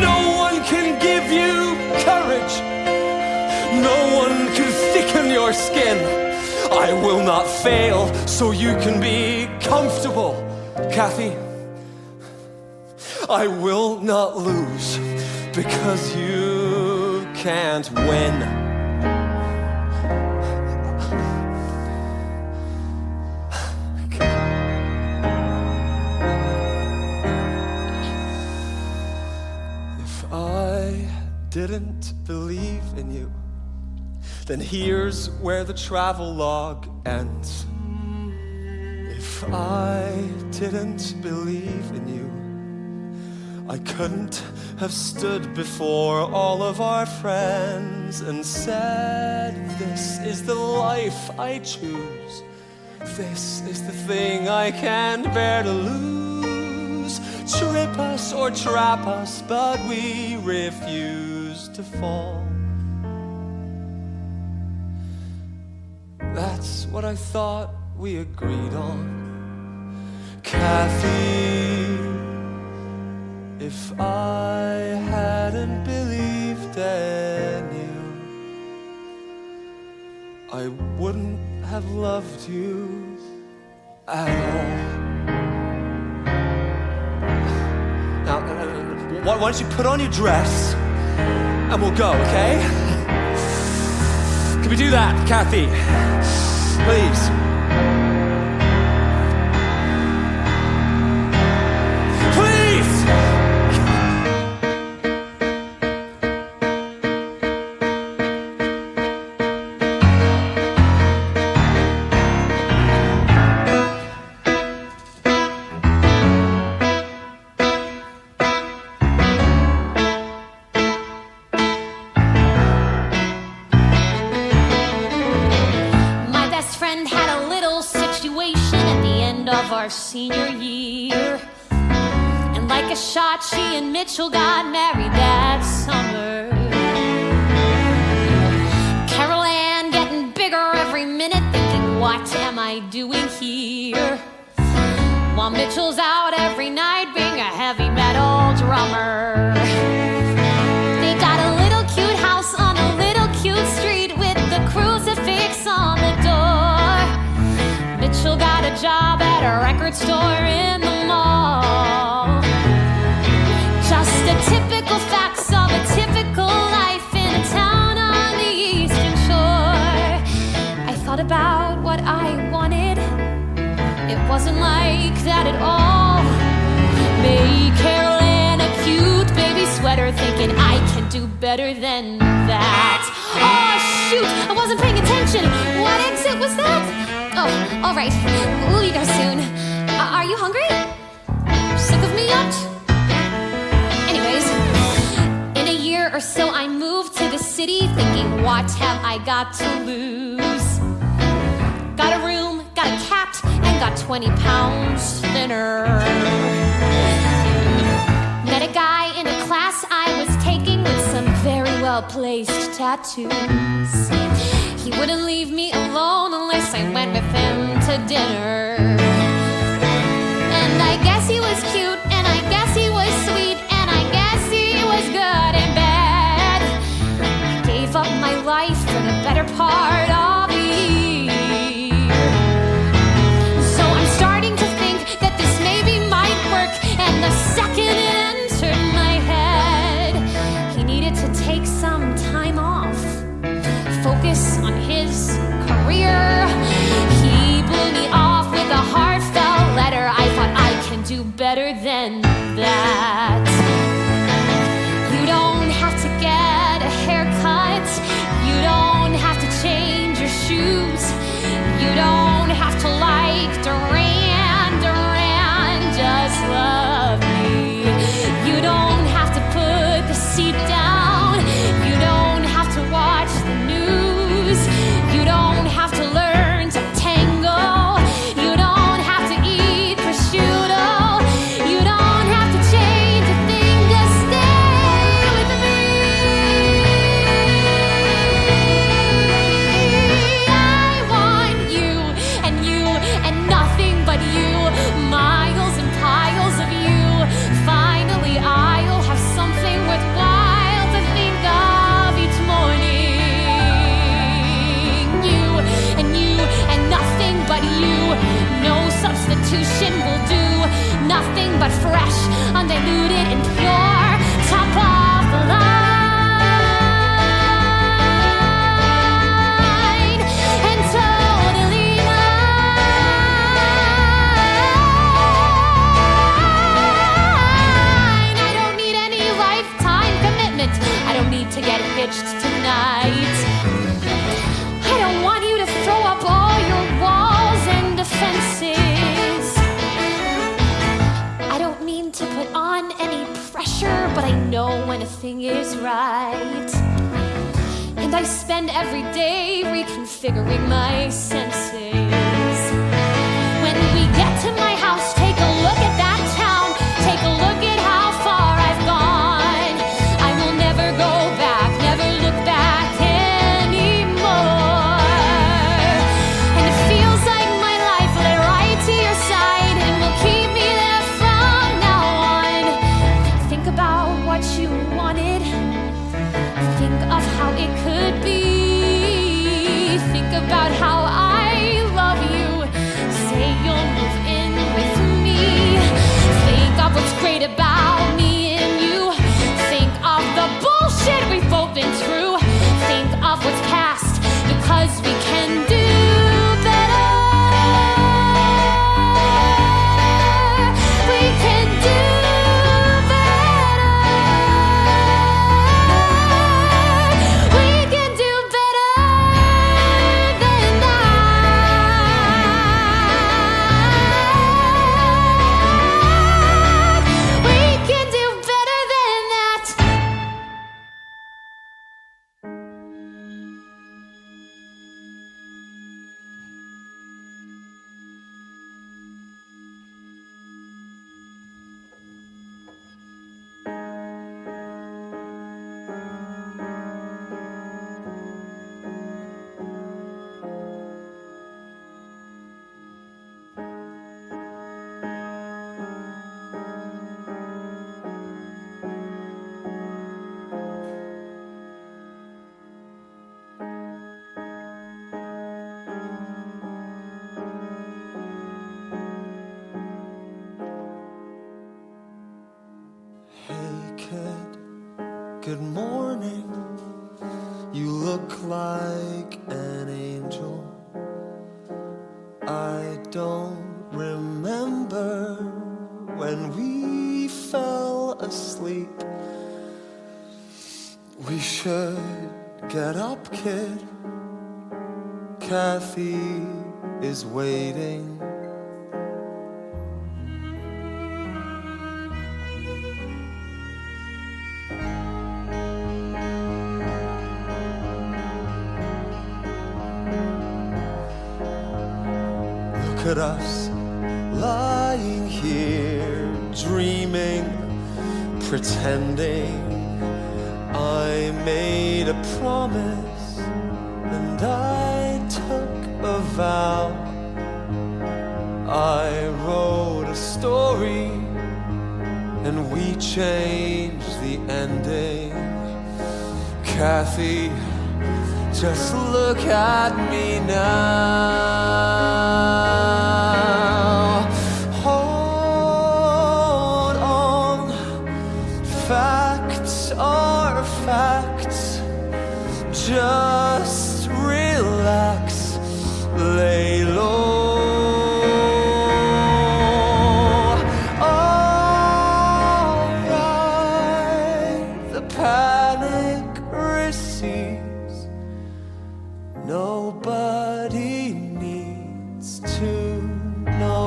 No one can give you courage. No one can thicken your skin. I will not fail so you can be comfortable, Kathy. I will not lose because you can't win. If I didn't believe in you, then here's where the travel log ends. If I didn't believe in you, I couldn't have stood before all of our friends and said, this is the life I choose. This is the thing I can't bear to lose. Trip us or trap us, but we refuse to fall. That's what I thought we agreed on, Kathy. If I hadn't believed in you, I wouldn't have loved you at all. Now, why don't you put on your dress and we'll go, okay? Can we do that, Kathy? Please. Senior year, and like a shot, she and Mitchell got married that summer. Carol Ann getting bigger every minute, thinking, what am I doing here? While Mitchell's out every night being a heavy metal drummer. They got a little cute house on a little cute street with the crucifix on the door. Mitchell got a job at a record store in the mall. Just the typical facts of a typical life in a town on the eastern shore. I thought about what I wanted. It wasn't like that at all. Make Carol Ann a cute baby sweater, thinking do better than that. Oh, shoot, I wasn't paying attention. What exit was that? Oh, all right, we'll be there soon. Are you hungry? Sick of me yet? Anyways, in a year or so I moved to the city thinking, what have I got to lose? Got a room, got a cat, and got 20 pounds thinner. Met a guy in a class I was taking with some very well-placed tattoos. He wouldn't leave me alone unless I went with him to dinner. And I guess he was cute, and I guess he was sweet, and I guess he was good in bed. I gave up my life for the better part of a year. So I'm starting to think that this maybe might work, and the second it entered my head, he needed to take some time off, focus on his career. He blew me off with a heartfelt letter. I thought I can do better than that. You don't have to get a haircut. You don't have to change your shoes. You don't have to like Duran Duran. Just love me. You don't have to put the seat down. You don't have to watch the news. You don't have to learn to tango. You don't have to eat prosciutto. You don't have to change a thing to stay with me. I want you and nothing but you. Miles and piles of you. Finally I'll have something worthwhile to think of each morning. You and nothing but you. No substitution will do. Nothing but fresh, undiluted and pure. Top of the line. And totally mine. I don't need any lifetime commitment. I don't need to get hitched tonight. I don't want you to throw up all your walls and defenses. I don't mean to put on any pressure, but I know when a thing is right. And I spend every day reconfiguring my senses. When we get to my house, take a look at that town. Take a look at how far I've gone. I will never go back, never look back anymore. And it feels like my life lay right to your side and will keep me there from now on. Think about what you wanted. Think of how it could be. Think about how I love you. Say you'll move in with me. Think of what's great about me and you. Think of the bullshit we've both been through. Think of what's past, because we can do better. We can do better. We can do better than that. We can do better than that. Good morning. You look like an angel. I don't remember when we fell asleep. could get up, kid. Kathy is waiting. Look at us lying here, dreaming, pretending. I made a promise and I took a vow. I wrote a story and we changed the ending. Kathy, just look at me now. Hold on, facts are facts. Just relax, lay low. Alright, the panic recedes. Nobody needs to know.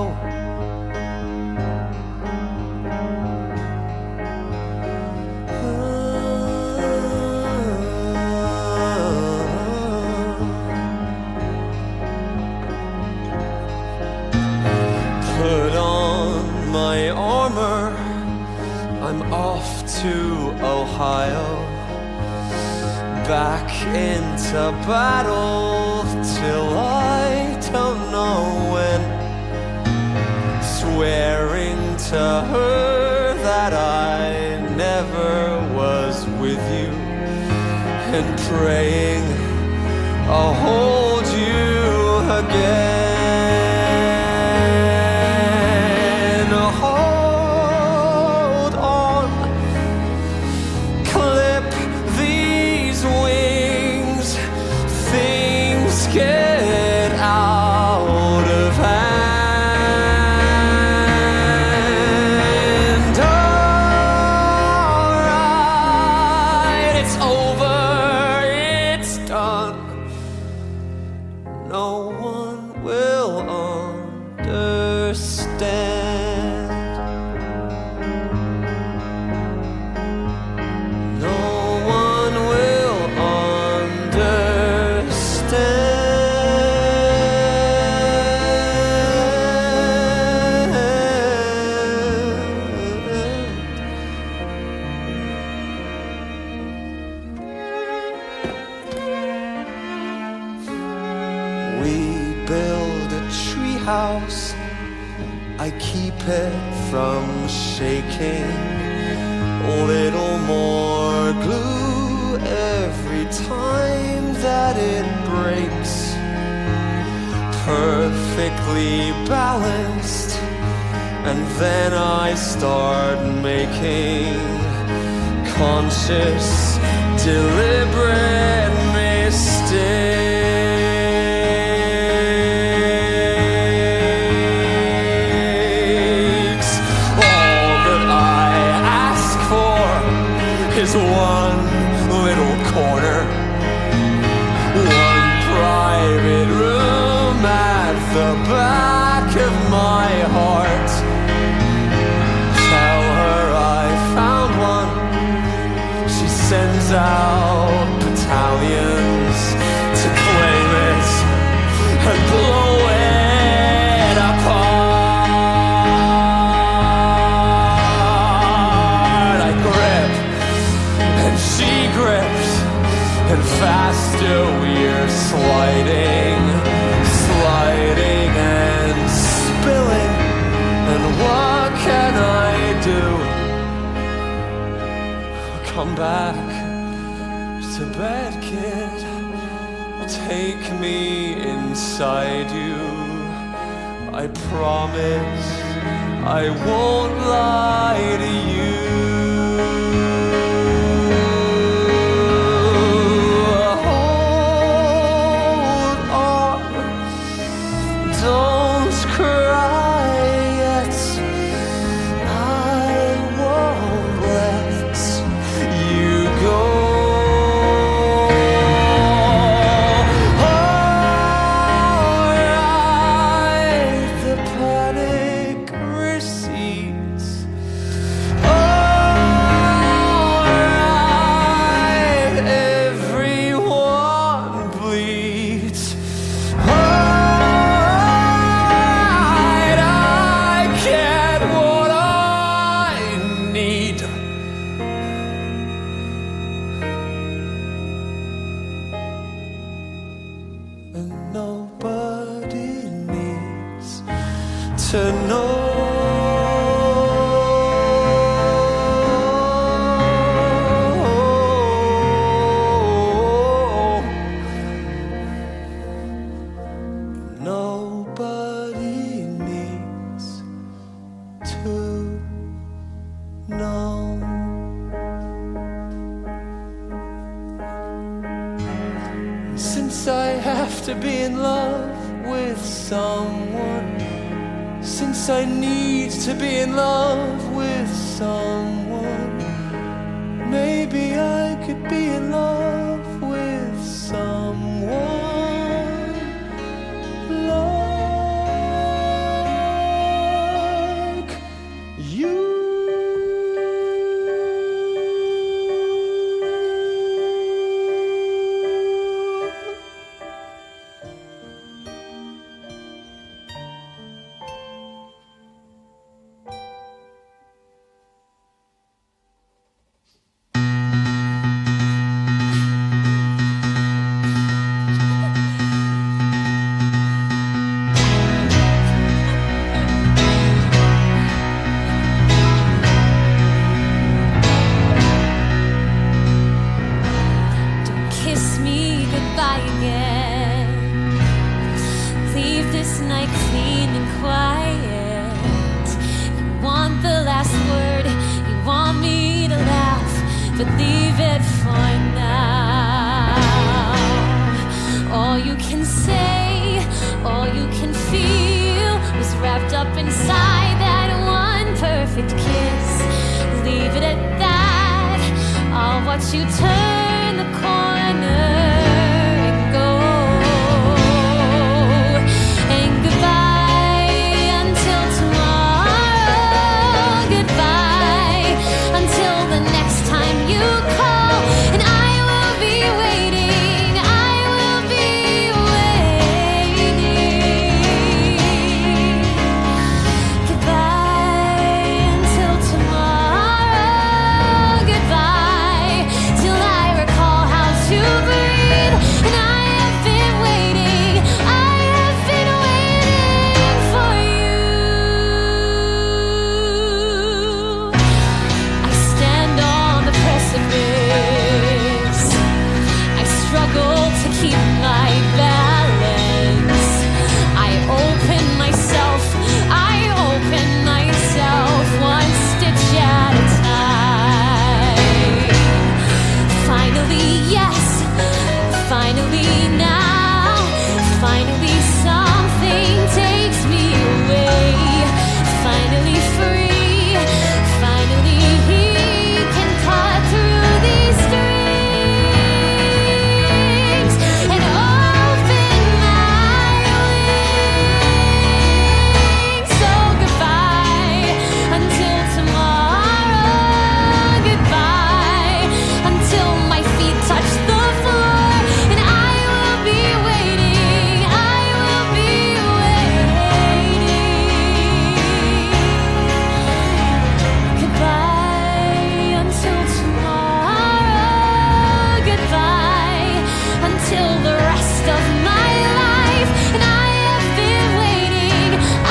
Put on my armor, I'm off to Ohio. Back into battle till I don't know when. Swearing to her that I never was with you, and praying I'll hold you again. Hold on, clip these wings, things get out of hand. Alright, it's over, it's done. No one will understand. No one will understand. We build a treehouse, I keep it from shaking. A little more glue every time that it breaks. Perfectly balanced, and then I start making conscious, deliberate mistakes. All that I ask for is one little corner, one private room at the back of my heart. Tell her I found one. She sends out battalions to claim it and blow it apart. I grip and she grips, and faster we're sliding, sliding and spilling. And what can I do? Come back to bed, kid. Take me inside you. I promise I won't lie to you. Hold on, don't cry yet. I won't let you go. to know. Nobody needs to know. Since I have to be in love with someone, since I need to be in love with someone, maybe I could be in love with someone like you. Kiss me goodbye again. Leave this night clean and quiet. You want the last word, you want me to laugh, but leave it for now. All you can say, all you can feel was wrapped up inside that one perfect kiss. Leave it at that. I'll watch you turn the corner and go. And goodbye until tomorrow. Goodbye until the next time you call. And I will be waiting. I will be waiting. Goodbye until tomorrow. Goodbye till I recall how to breathe. And I have been waiting. I have been waiting for you. I stand on the precipice. I struggle to keep my balance. I open myself one stitch at a time. Finally, yes, finally now, finally something takes me away. Finally free, finally he can cut through these strings and open my wings. So goodbye until tomorrow. Goodbye until my feet touch the floor. And I will be waiting. I will be waiting. Goodbye until tomorrow. Goodbye until the rest of my life. And I have been waiting. I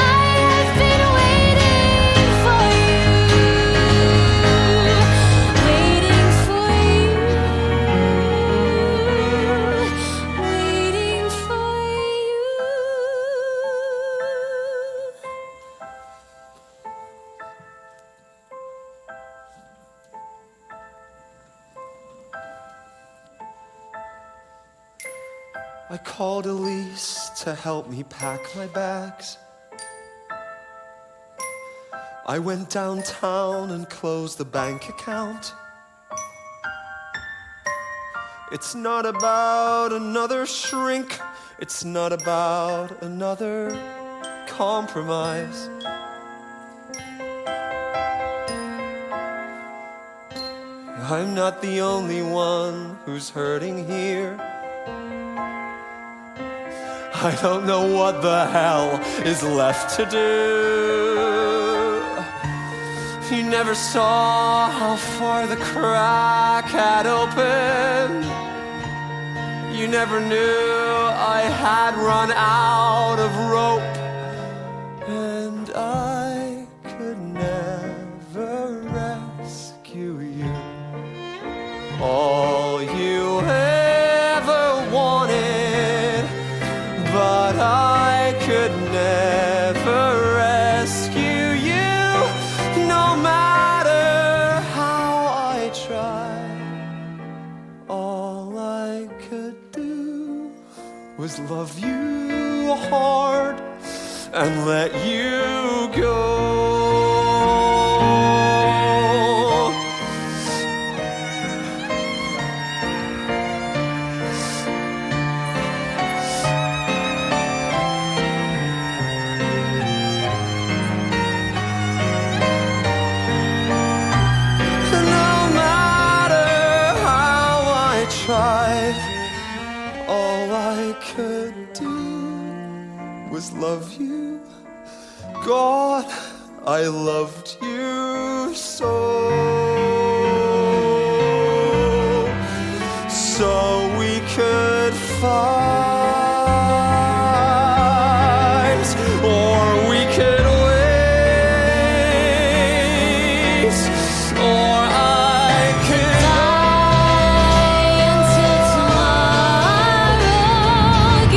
have been waiting for you. Waiting for you. Waiting for you. I called Elise to help me pack my bags. I went downtown and closed the bank account. It's not about another shrink. It's not about another compromise. I'm not the only one who's hurting here. I don't know what the hell is left to do. You never saw how far the crack had opened. You never knew I had run out of rope. And was love you hard and let you go. No matter how I tried, all I could do was love you. God, I loved you so we could fight, or we could wait, or I could Die until tomorrow.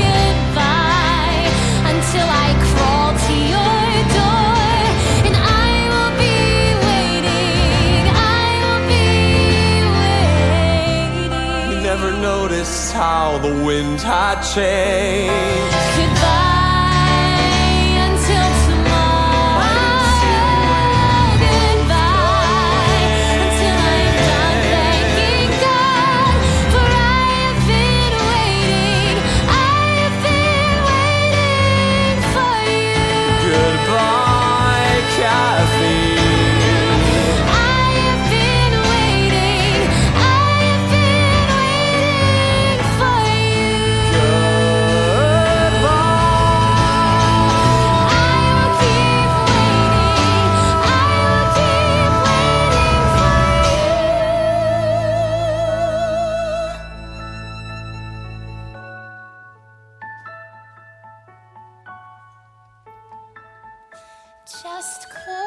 Goodbye until I crawl to your door, and I will be waiting. I will be waiting. You never noticed how the wind had changed. Goodbye until tomorrow. Goodbye until I'm done thanking God, for I have been waiting. I have been waiting for you. Goodbye, Kathy. I have been waiting. I have been waiting for you. Goodbye. I will keep waiting. I will keep waiting for you. Just close